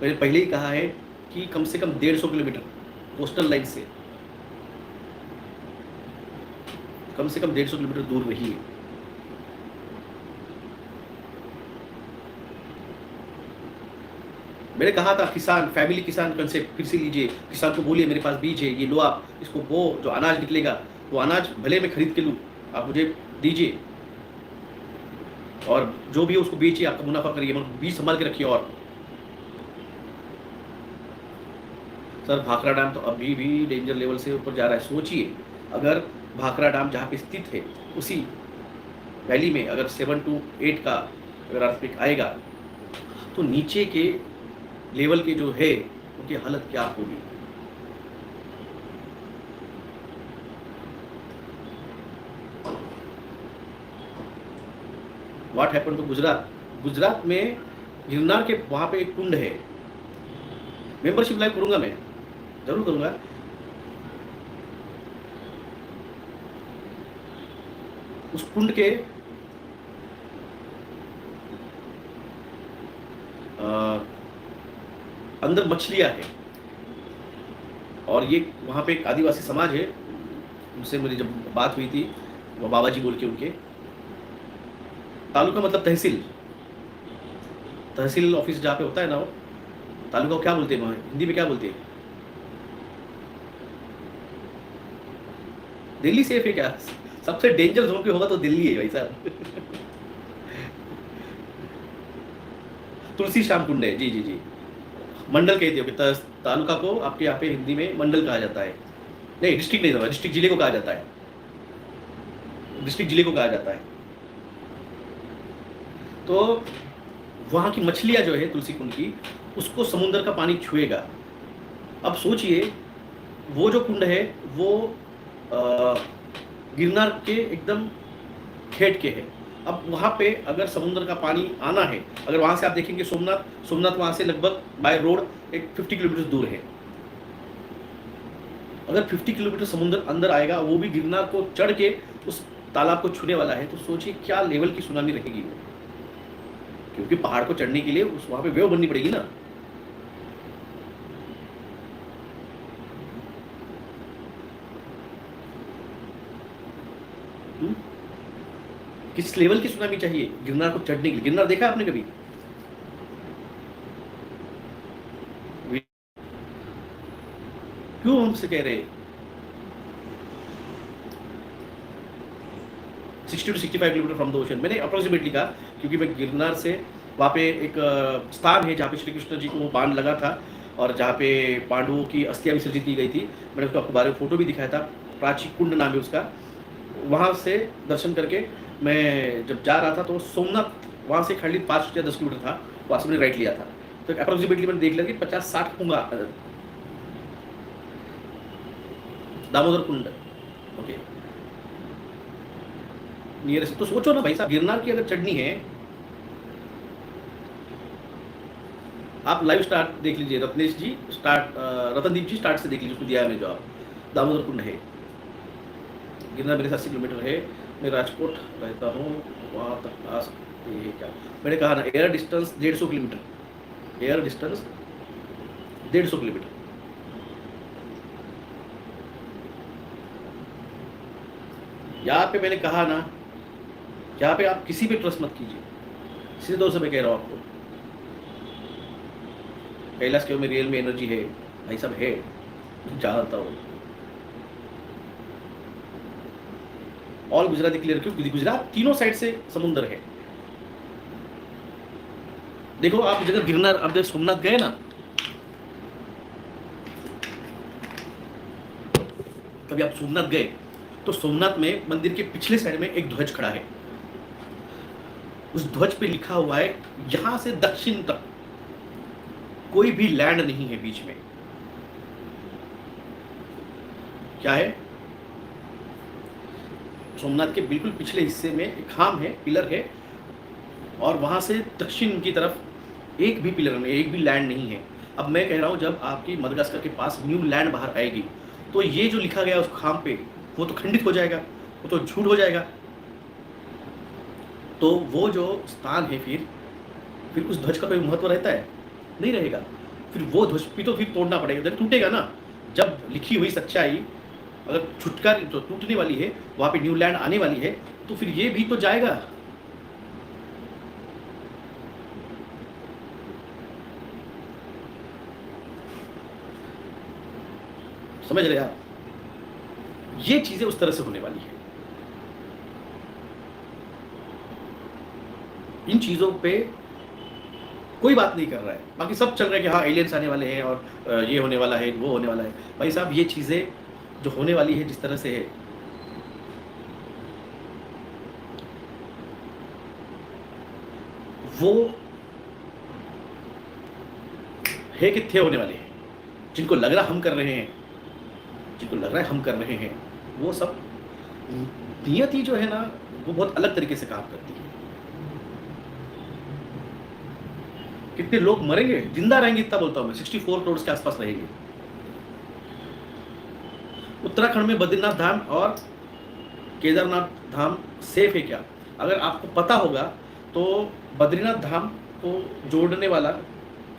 मैंने पहले ही कहा है कि कम से कम 150 किलोमीटर कोस्टल लाइन से कम से कम 150 किलोमीटर दूर रहिए। मैंने कहा था किसान, फैमिली किसान कंसेप्ट फिर से लीजिए। किसान को बोलिए मेरे पास बीज है, ये लो आप, इसको बो, जो अनाज निकलेगा वो अनाज भले मैं खरीद के लूँ, आप मुझे दीजिए, और जो भी है उसको बेचिए, आपका मुनाफा करिए, मगर बीज संभाल के रखिए। और सर भाखड़ा डैम तो अभी भी डेंजर लेवल से ऊपर जा रहा है। सोचिए अगर भाखड़ा डैम जहाँ पे स्थित है उसी वैली में अगर 7 to 8 का अगर अर्थक्वेक आएगा तो नीचे के लेवल के जो है उनकी हालत क्या होगी। व्हाट हैपन टू गुजरात में गिरनार के वहां पे एक कुंड है। मेंबरशिप लाइव करूंगा, मैं जरूर करूंगा। उस कुंड के अंदर मछलियां हैं, और ये वहाँ पे एक आदिवासी समाज है, उनसे मेरी जब बात हुई थी, वो बाबा जी बोल के, उनके तालुका मतलब तहसील ऑफिस जहाँ पे होता है ना, वो तालुका को क्या बोलते हैं हिंदी में, क्या बोलते हैं? दिल्ली सेफ है क्या? सबसे डेंजर जोन पे होगा तो दिल्ली है भाई साहब। तुलसी श्याम कुंड है, जी जी जी। मंडल कहते हो, तालुका को आपके यहाँ पे हिंदी में मंडल कहा जाता है। नहीं, डिस्ट्रिक्ट नहीं, डिस्ट्रिक्ट जिले को कहा जाता है, डिस्ट्रिक्ट जिले को कहा जाता है। तो वहाँ की मछलियाँ जो है तुलसी कुंड की, उसको समुद्र का पानी छुएगा। अब सोचिए, वो जो कुंड है वो गिरनार के एकदम खेत के है। अब वहाँ पे अगर समुद्र का पानी आना है, अगर वहाँ से आप देखेंगे सोमनाथ वहाँ से लगभग बाय रोड एक 50 किलोमीटर दूर है। अगर 50 किलोमीटर समुद्र अंदर आएगा, वो भी गिरनार को चढ़ के उस तालाब को छूने वाला है, तो सोचिए क्या लेवल की सुनामी रहेगी वो। क्योंकि पहाड़ को चढ़ने के लिए उस वहाँ पे वेव बननी पड़ेगी ना। किस लेवल की सुनामी चाहिए गिरनार को चढ़ने के लिए? गिरनार देखा आपने कभी? क्यों हमसे कह रहे 60 to 65 kilometre from the ocean? मैंने अप्रोक्सीमेटली कहा क्योंकि मैं गिरनार से वहाँ पे एक स्थान है जहाँ पे श्री कृष्ण जी को वो बाण लगा था और जहाँ पे पांडवों की अस्थियां विसर्जित की गई थी। मैंने उसको आपको बारे में फोटो भी दिखाया था, प्राची कुंड नाम है उसका। वहाँ से दर्शन करके मैं जब जा रहा था तो सोमनाथ वहाँ से खाली 5 या 10 किलोमीटर था, वहाँ से मैंने राइट लिया था। तो अप्रोक्सीमेटली मैंने देख लिया कि 50-60 होगा दामोदर कुंड। Okay, nearest. तो सोचो ना भाई साहब, गिरनार की अगर चढ़नी है, आप लाइव स्टार्ट देख लीजिए, रत्नेश जी स्टार्ट, रतनदीप जी स्टार्ट से देख लीजिए, उसको दिया है मैंने जवाब। दामोदर कुंड है, गिरनार मेरे 80 किलोमीटर है। मैं राजकोट रहता हूँ, वहाँ तक आ सकते हैं क्या? मैंने कहा ना, air distance 150 kilometre, air distance 150 kilometre. यहाँ पे मैंने कहा ना, यहाँ पे आप किसी पे ट्रस्ट मत कीजिए, सीधे तौर से मैं कह रहा हूँ आपको। कैलाश के में रियल में एनर्जी है भाई साहब, है, जानता हूँ। ऑल गुजराती क्लियर, क्यों? गुजरात तीनों साइड से समुद्र है। देखो आप जगह गिरनार, अब जब सोमनाथ गए ना, कभी आप सोमनाथ गए तो सोमनाथ में मंदिर के पिछले साइड में एक ध्वज खड़ा है। उस ध्वज पे लिखा हुआ है यहां से दक्षिण तक कोई भी लैंड नहीं है बीच में। क्या है? सोमनाथ के बिल्कुल पिछले हिस्से में एक खाम है, पिलर है, और वहां से दक्षिण की तरफ एक भी पिलर नहीं, एक भी लैंड नहीं है। अब मैं कह रहा हूं, जब आपकी मदगास्कर के पास न्यू लैंड बाहर आएगी तो ये जो लिखा गया उस खाम पे, वो तो खंडित हो जाएगा, वो तो झूठ हो जाएगा। तो वो जो स्थान है, फिर उस ध्वज का कोई महत्व रहता है? नहीं रहेगा। फिर वो ध्वज भी तो फिर तोड़ना पड़ेगा, जब टूटेगा ना। जब लिखी हुई सच्चाई अगर छुटकार जो टूटने वाली है, वहां पे न्यू लैंड आने वाली है, तो फिर ये भी तो जाएगा। समझ रहे आप? ये चीजें उस तरह से होने वाली है। इन चीजों पे कोई बात नहीं कर रहा है, बाकी सब चल रहा है कि हाँ एलियंस आने वाले हैं और ये होने वाला है, वो होने वाला है। भाई साहब, ये चीजें जो होने वाली है जिस तरह से है, वो है कि थे होने वाले हैं। जिनको लग रहा हम कर रहे हैं, जिनको लग रहा है हम कर रहे हैं, वो सब नियति जो है ना, वो बहुत अलग तरीके से काम करती है। कितने लोग मरेंगे, जिंदा रहेंगे इतना बोलता हूं मैं, 64 करोड़ के आसपास रहेंगे। उत्तराखंड में बद्रीनाथ धाम और केदारनाथ धाम सेफ है क्या? अगर आपको पता होगा तो बद्रीनाथ धाम को जोड़ने वाला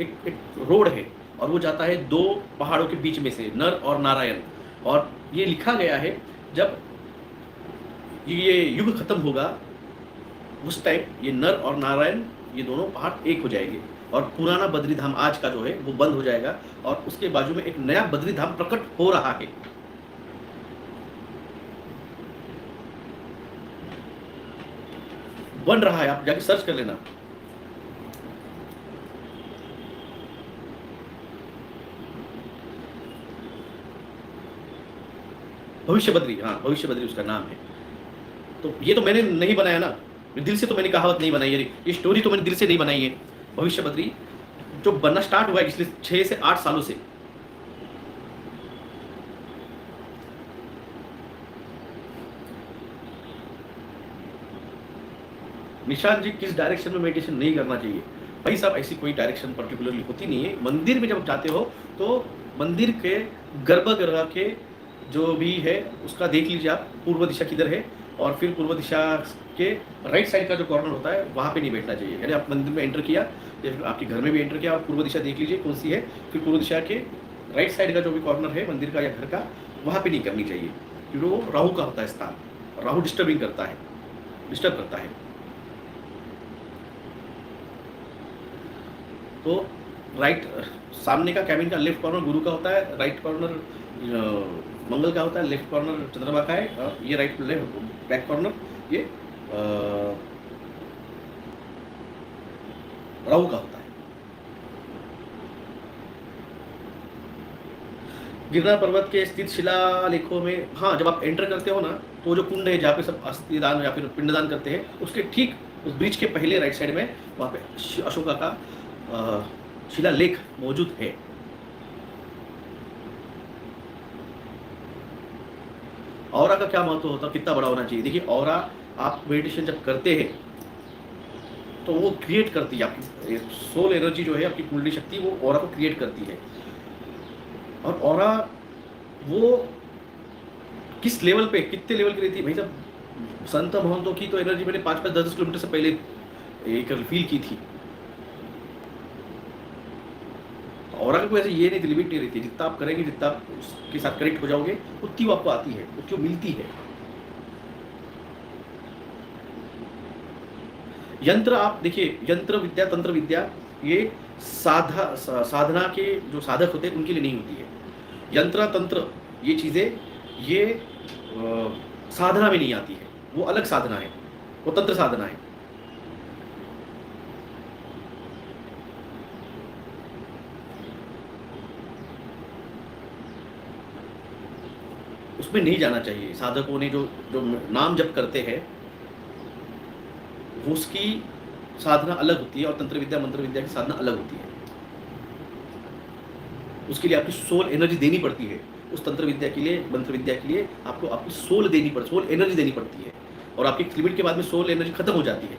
एक रोड है, और वो जाता है 2 पहाड़ों के बीच में से, नर और नारायण। और ये लिखा गया है जब ये युग खत्म होगा उस टाइम ये नर और नारायण, ये दोनों पहाड़ एक हो जाएंगे, और पुराना बद्री धाम आज का जो है वो बंद हो जाएगा, और उसके बाजू में एक नया बद्री धाम प्रकट हो रहा है। बन रहा है, आप जाके सर्च कर लेना। भविष्य बद्री, हाँ भविष्य बद्री उसका नाम है। तो ये तो मैंने नहीं बनाया ना, दिल से तो मैंने कहावत नहीं बनाई है, ये स्टोरी तो मैंने दिल से नहीं बनाई है। भविष्य बदली जो बनना स्टार्ट हुआ है पिछले 6 से 8 सालों से। निशान जी, किस डायरेक्शन में मेडिटेशन नहीं करना चाहिए? भाई साहब, ऐसी कोई डायरेक्शन पर्टिकुलरली होती नहीं है। मंदिर में जब जाते हो तो मंदिर के गर्भगृह के जो भी है उसका देख लीजिए आप, पूर्व दिशा किधर है, और फिर पूर्व दिशा के राइट साइड का जो कॉर्नर होता है वहाँ पे नहीं बैठना चाहिए। यानी आप मंदिर में एंटर किया या फिर आपके घर में भी एंटर किया, आप पूर्व दिशा देख लीजिए कौन सी है, फिर पूर्व दिशा के राइट साइड का जो भी कॉर्नर है मंदिर का या घर का, वहाँ पे नहीं करनी चाहिए, क्योंकि वो राहु का होता है स्थान। राहु डिस्टर्बिंग करता है, डिस्टर्ब करता है। तो राइट सामने का कैबिन का लेफ्ट कॉर्नर गुरु का होता है, राइट कॉर्नर मंगल का होता है, लेफ्ट कॉर्नर चंद्रमा का है, और ये राइट लेफ्ट बैक कॉर्नर ये राहु का होता है। गिरनार पर्वत के स्थित शिलालेखों में, हाँ, जब आप एंटर करते हो ना तो जो कुंड है जहाँ पे सब अस्थिदान या फिर पिंडदान करते हैं, उसके ठीक उस ब्रिज के पहले राइट साइड में वहाँ पे अशोका का शिलालेख मौजूद है। ऑरा का क्या महत्व होता है, कितना बड़ा होना चाहिए? देखिए, ऑरा आप मेडिटेशन जब करते हैं तो वो क्रिएट करती है, आपकी सोल एनर्जी जो है, आपकी कुंडली शक्ति, वो ऑरा को क्रिएट करती है। और ऑरा वो किस लेवल पे, कितने लेवल की रहती है? भाई साहब, संत महंतों की तो एनर्जी मैंने 5-5, 10-10 किलोमीटर से पहले एक फील की थी। ऑरा का कोई ऐसे ये नहीं, लिमिट नहीं रहती, जितना आप करेंगे, जितना आप उसके साथ कनेक्ट हो जाओगे, उतनी वो आपको आती है, उतनी वो मिलती है। यंत्र, आप देखिए, यंत्र विद्या, तंत्र विद्या, ये साधना के जो साधक होते हैं उनके लिए नहीं होती है। यंत्र तंत्र ये चीजें, ये साधना में नहीं आती है, वो अलग साधना है, वो तंत्र साधना है। उसमें नहीं जाना चाहिए। साधकों ने जो जो नाम जप करते हैं उसकी साधना अलग होती है, और तंत्र विद्या मंत्र विद्या की साधना अलग होती है। उसके लिए आपकी सोल एनर्जी देनी पड़ती है। उस तंत्र विद्या के लिए, मंत्र विद्या के लिए आपको आपकी सोल देनी पड़ती, सोल एनर्जी देनी पड़ती है, और आपकी लिमिट के बाद में सोल एनर्जी खत्म हो जाती है।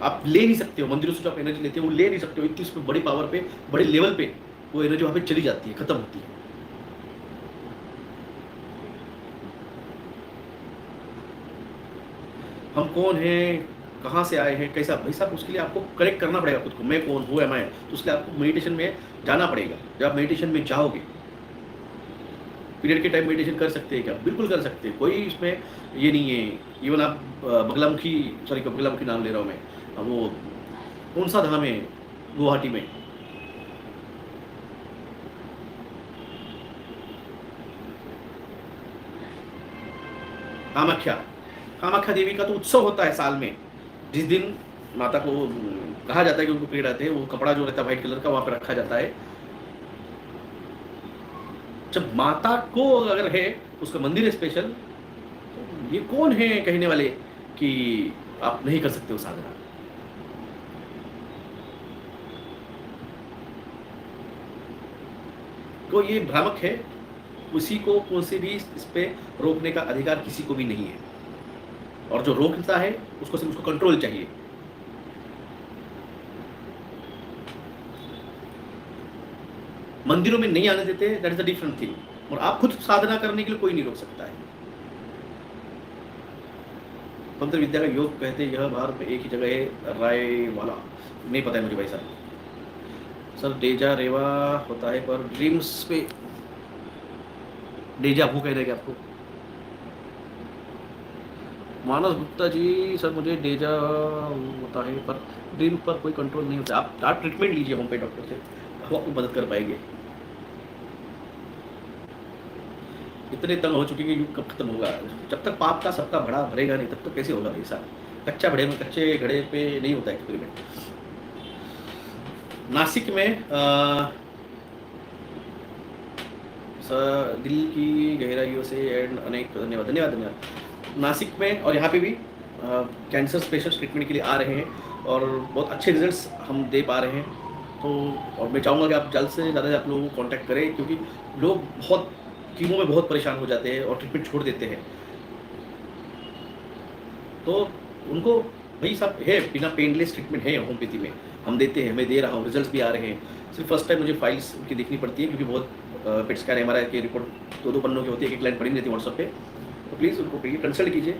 आप ले नहीं सकते हो, मंदिरों से जो आप एनर्जी लेते हो वो ले नहीं सकते हो, इतनी उसमें बड़ी पावर पे, बड़े लेवल पे वो एनर्जी वहाँ पे चली जाती है, खत्म होती है। हम कौन हैं, कहाँ से आए हैं, कैसा? भाई साहब, उसके लिए आपको करेक्ट करना पड़ेगा खुद को, मैं कौन हूँ, एम आई, तो उसके लिए आपको मेडिटेशन में जाना पड़ेगा। जब आप मेडिटेशन में जाओगे, पीरियड के टाइम मेडिटेशन कर सकते हैं क्या? बिल्कुल कर सकते हैं, कोई इसमें ये नहीं है। इवन आप बगलामुखी, सॉरी बगलामुखी नाम ले रहा हूँ मैं, वो कौन सा धाम है गुवाहाटी में, कामाख्या, कामाख्या देवी का तो उत्सव होता है साल में, जिस दिन माता को कहा जाता है कि उनको पीरियड आते हैं, वो कपड़ा जो रहता है व्हाइट कलर का वहाँ पर रखा जाता है। जब माता को अगर है, उसका मंदिर है स्पेशल, तो ये कौन है कहने वाले कि आप नहीं कर सकते हो साधना? तो ये भ्रामक है, उसी को कौन से भी इस पे रोकने का अधिकार किसी को भी नहीं है, और जो रोकता है उसको सिर्फ उसको कंट्रोल चाहिए। मंदिरों में नहीं आने देते, that is a different thing, और आप खुद साधना करने के लिए कोई नहीं रोक सकता है। तंत्र विद्या का योग कहते हैं, यह भारत में एक ही जगह है, राय वाला, नहीं पता है मुझे भाई साहब। सर डेजा रेवा होता है पर ड्रीम्स पे डेजा भू कह रहे हैं आपको? मानस गुप्ता जी, सर मुझे डेजा होता है पर ड्रीम पर कोई कंट्रोल नहीं होता। आप ट्रीटमेंट लीजिए होम पे डॉक्टर से, वो आपको मदद कर पाएंगे। इतने तंग हो चुके हैं, युग कब खत्म होगा? जब तक पाप का सबका भड़ा भरेगा नहीं, तब तक कैसे होगा भाई साहब? कच्चा भड़े में, कच्चे घड़े पे नहीं होता है एक्सपेरिमेंट। नासिक में दिल की गहराइयों से एंड अनेक धन्यवाद, धन्यवाद, धन्यवाद। नासिक में और यहाँ पे भी कैंसर पेशेंट्स ट्रीटमेंट के लिए आ रहे हैं और बहुत अच्छे रिजल्ट्स हम दे पा रहे हैं। तो और मैं चाहूँगा कि आप जल्द से ज़्यादा आप लोगों को कॉन्टैक्ट करें, क्योंकि लोग बहुत कीमो में बहुत परेशान हो जाते हैं और ट्रीटमेंट छोड़ देते हैं। तो उनको भाई साहब है, बिना पेनलेस ट्रीटमेंट है होम्योपैथी में, हम देते हैं, मैं दे रहा हूँ, रिजल्ट्स भी आ रहे हैं। सिर्फ फर्स्ट टाइम मुझे फाइल्स उनकी देखनी पड़ती है, क्योंकि बहुत पेट स्कैन एमआरआई की रिपोर्ट 2-2 पन्नों की होती है, एक लाइन पड़ी नहीं रहती व्हाट्सएप पे। तो प्लीज़ उनको कहिए कंसल्ट कीजिए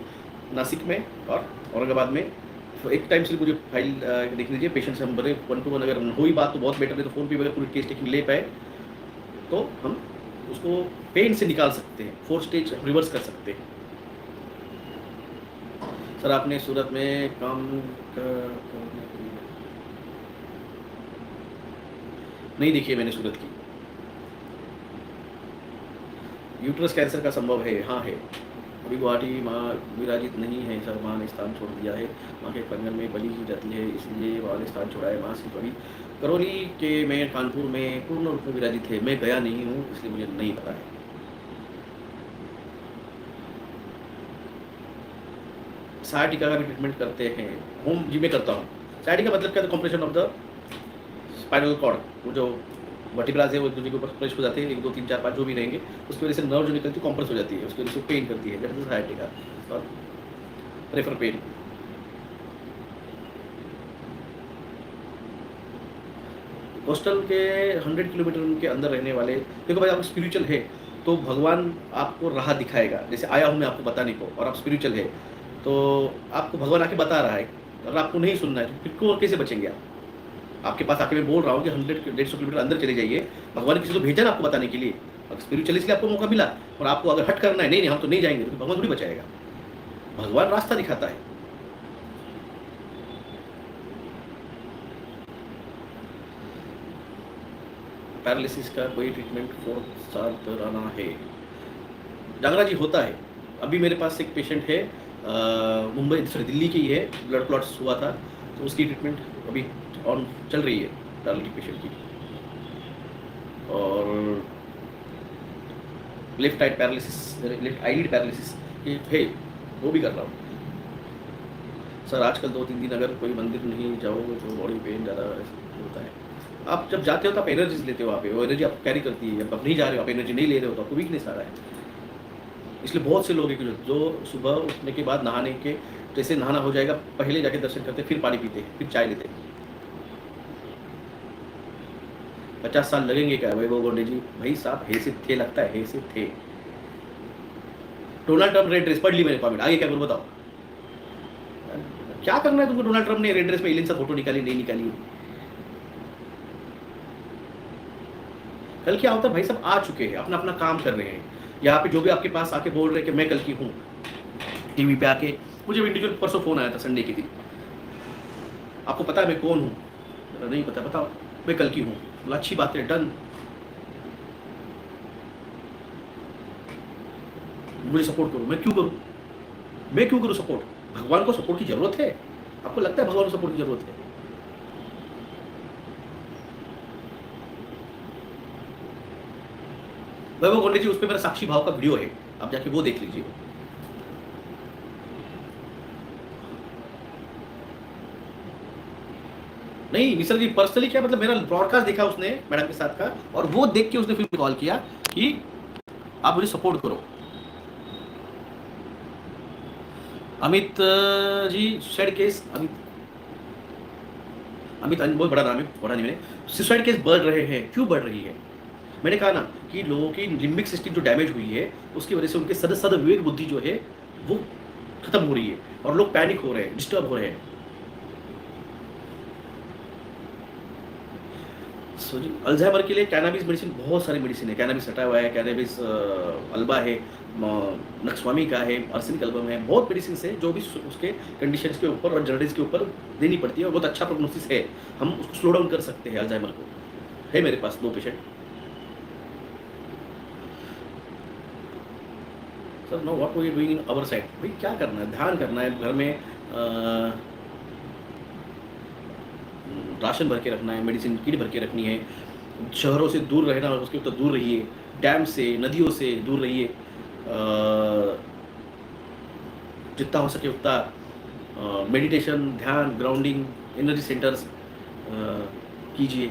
नासिक में और औरंगाबाद में। तो एक टाइम सिर्फ मुझे फाइल देख लीजिए, पेशेंट से हम बड़े 1 to 1 अगर हुई बात तो बहुत बेटर है, तो फ़ोन पे अगर पूरी केस टेकिंग ले पाए तो हम उसको पेन से निकाल सकते हैं, 4 स्टेज रिवर्स कर सकते हैं। सर आपने सूरत में काम नहीं देखी है मैंने सूरत की। यूट्रस कैंसर का संभव है? हाँ है। अभी गुवाहाटी माँ विराजित नहीं है सर, माँ ने स्थान छोड़ दिया है, माँ के कंगन में बलि की जाती है, इसलिए माँ ने स्थान छोड़ा है। माँ सिर्फ अभी करौली के में कानपुर में पूर्ण रूप में विराजित है, मैं गया नहीं हूँ इसलिए मुझे नहीं पता है। साइटिका का भी ट्रीटमेंट करते हैं, होम जी में करता हूँ। साइटिका मतलब क्या? Compression of the spinal cord, वो जो वर्टिब्रास है वो एक दूसरे के ऊपर प्रेस हो जाते हैं, 1 2 3 4 5 जो भी रहेंगे, उसकी वजह से नर्व जो निकलती है कॉम्प्रेस हो जाती है, उसकी वजह से पेन करती है, दैट इज साइटिका और रेफर पेन। कोस्टल के 100 किलोमीटर के अंदर रहने वाले, देखो भाई आप स्पिरिचुअल है तो भगवान आपको राह दिखाएगा। जैसे आया हूँ मैं आपको बताने को, और आप स्पिरिचुअल है तो आपको भगवान आके बता रहा है। अगर आपको नहीं सुनना है तो फिर क्यों, कैसे बचेंगे आप? आपके पास आके मैं बोल रहा हूँ कि 100-150 किलोमीटर अंदर चले जाइए, भगवान किसी को भेजा ना आपको बताने के लिए। अगर स्पिरिचुअली इसलिए आपको मौका मिला, और आपको अगर हट करना है, नहीं नहीं हम तो नहीं जाएंगे, तो भगवान थोड़ी बचाएगा। भगवान रास्ता दिखाता है। पैरालिसिस का कोई ट्रीटमेंट 4 साल पुराना है? जागरा जी होता है। अभी मेरे पास एक पेशेंट है मुंबई, सॉरी दिल्ली की ही है, ब्लड क्लॉट्स हुआ था, तो उसकी ट्रीटमेंट अभी ऑन चल रही है पैरालिटिक पेशेंट की। और left side paralysis, left eyelid paralysis ये है, वो भी कर रहा हूँ। सर आजकल 2-3 दिन अगर कोई मंदिर नहीं जाओ तो बॉडी पेन ज़्यादा होता है। आप जब जाते हो तो आप एनर्जीज लेते हो, वहाँ पे वो एनर्जी आप कैरी करती है। जब आप नहीं जा रहे हो, आप एनर्जी नहीं ले रहे हो, तो आपको वीकनेस आ रहा है। इसलिए बहुत से लोग हैं कि जो सुबह उठने के बाद नहाने के, जैसे नहाना हो जाएगा पहले जाके दर्शन करते, फिर पानी पीते, फिर चाय लेते। 50 साल लगेंगे क्या वैभव गोंडे जी? भाई साहब हे से थे, लगता है हे से थे। डोनाल्ड ट्रम्प रेड ड्रेस, पढ़ ली मैंने कमेंट, आगे क्या करूँ बताओ? क्या करना है तुमको? डोनाल्ड ट्रम्प ने रेड ड्रेस में एलियन सा फोटो निकाली, नहीं निकाली? कल क्या होता है भाई, सब आ चुके हैं, अपना अपना काम कर रहे हैं। यहाँ पे जो भी आपके पास आके बोल रहे हैं कि मैं कल की हूँ, टीवी पे आके मुझे इंडिविजुअल परसों फोन आया था संडे के दिन, आपको पता है मैं कौन हूँ? नहीं पता, बताओ मैं कल की हूँ। अच्छी बात है, डन, मुझे सपोर्ट करो। मैं क्यों करूँ? मैं क्यों करूँ सपोर्ट? भगवान को सपोर्ट की जरूरत है? आपको लगता है भगवान को सपोर्ट की जरूरत है? वैभव गोंडे जी उस पर मेरा साक्षी भाव का वीडियो है, आप जाके वो देख लीजिए। नहीं मिश्रा जी पर्सनली क्या मतलब, मेरा ब्रॉडकास्ट देखा उसने मैडम के साथ का, और वो देख के उसने फिर कॉल किया कि आप मुझे सपोर्ट करो। अमित जी सुसाइड केस, अमित बहुत बड़ा नाम है, पढ़ा नहीं मैंने। सुसाइड केस बढ़ रहे हैं, क्यों बढ़ रही है? मैंने कहा ना कि लोगों की लिम्बिक सिस्टम जो डैमेज हुई है उसकी वजह से उनके सद विवेक बुद्धि जो है वो खत्म हो रही है, और लोग पैनिक हो रहे हैं, डिस्टर्ब हो रहे हैं। सो जी अल्जाइमर के लिए कैनाबिस मेडिसिन, बहुत सारी मेडिसिन है। कैनाबिस हटा हुआ है, कैनाबिस अल्बा है, नक्सवामी का है, आर्सेनिक एल्बम है, बहुत मेडिसिन है जो भी उसके कंडीशंस के ऊपर और जर्नल्स के ऊपर देनी पड़ती है, और बहुत अच्छा प्रोग्नोसिस है। हम उसको स्लो डाउन कर सकते हैं अल्जाइमर को। है मेरे पास 2 patient. Sir no what we doing in our side, भाई क्या करना है? ध्यान करना है, घर में राशन भर के रखना है, मेडिसिन किट भर के रखनी है, शहरों से दूर रहना, उसके ऊपर दूर रहिए, डैम से नदियों से दूर रहिए, जितना हो सके उतना मेडिटेशन, ध्यान, ग्राउंडिंग, एनर्जी सेंटर्स कीजिए।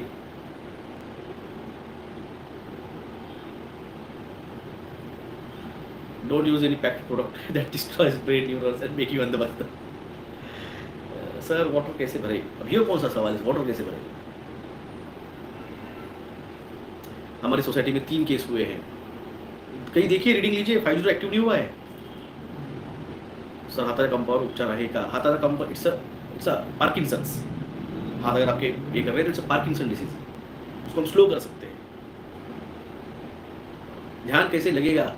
Don't use any packed product that destroys brain neurons and make you अंधभक्त। सर वाटर कैसे भरे? अब ये कौन सा सवाल है, वाटर कैसे भरे? हमारी सोसाइटी में 3 केस हुए हैं, कहीं देखिए, रीडिंग लीजिए, 5 एक्टिव नहीं हुआ है। सर हाथाच्या कंपावर उपचार आहे का? हाथाचा कंप इट्स अ पार्किंसंस। हाथ अगर आपके ये कर रहे हैं तो इट्स अ पार्किंसन डिसीज, उसको हम स्लो कर सकते हैं। ध्यान कैसे लगेगा?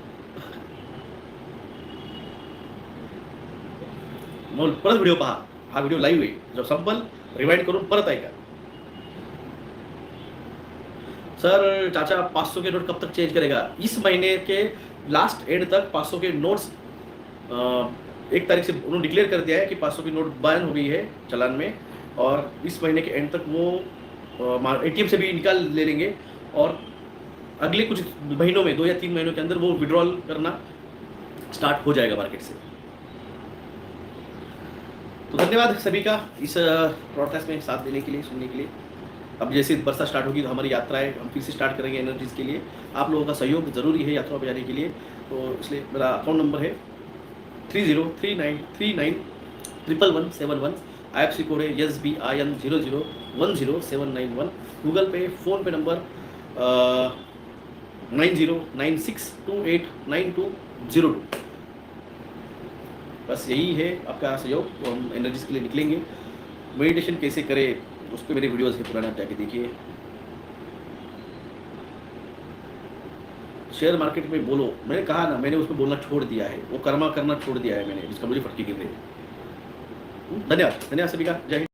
मग परत व्हिडिओ पहा, हा व्हिडिओ लाईव्ह आहे, जो संपल रिवाइंड करून परत ऐका। सर चाचा 500 के नोट कब तक चेंज करेगा? इस महीने के लास्ट एंड तक 500 के नोट्स 1 तारीख से उन्होंने डिक्लेयर कर दिया है कि 500 की नोट बैन हो गई है चलान में, और इस महीने के एंड तक वो एटीएम से भी निकाल ले लेंगे, और अगले कुछ महीनों में 2 या 3 महीनों के अंदर वो विड्रॉल करना स्टार्ट हो जाएगा मार्केट से। तो धन्यवाद सभी का इस ब्रॉडकास्ट में साथ देने के लिए, सुनने के लिए। अब जैसे बरसात स्टार्ट होगी तो हमारी यात्राएं हम फिर से स्टार्ट करेंगे एनर्जीज़ के लिए। आप लोगों का सहयोग ज़रूरी है यात्रा पर जाने के लिए, तो इसलिए मेरा अकाउंट नंबर है 3039391171। IFSC कोड है SBIN0010791। गूगल पे, फ़ोन पे नंबर 9096289202। बस यही है आपका सहयोग, तो हम एनर्जीज़ के लिए निकलेंगे। मेडिटेशन कैसे करें उस पर मेरे वीडियोज़ है पुराना, जाके देखिए। शेयर मार्केट में बोलो, मैंने कहा ना, मैंने उसमें बोलना छोड़ दिया है, वो कर्मा करना छोड़ दिया है मैंने, जिसका मुझे फटकी गिर रही है। धन्यवाद, धन्यवाद सभी का, जय हिंद।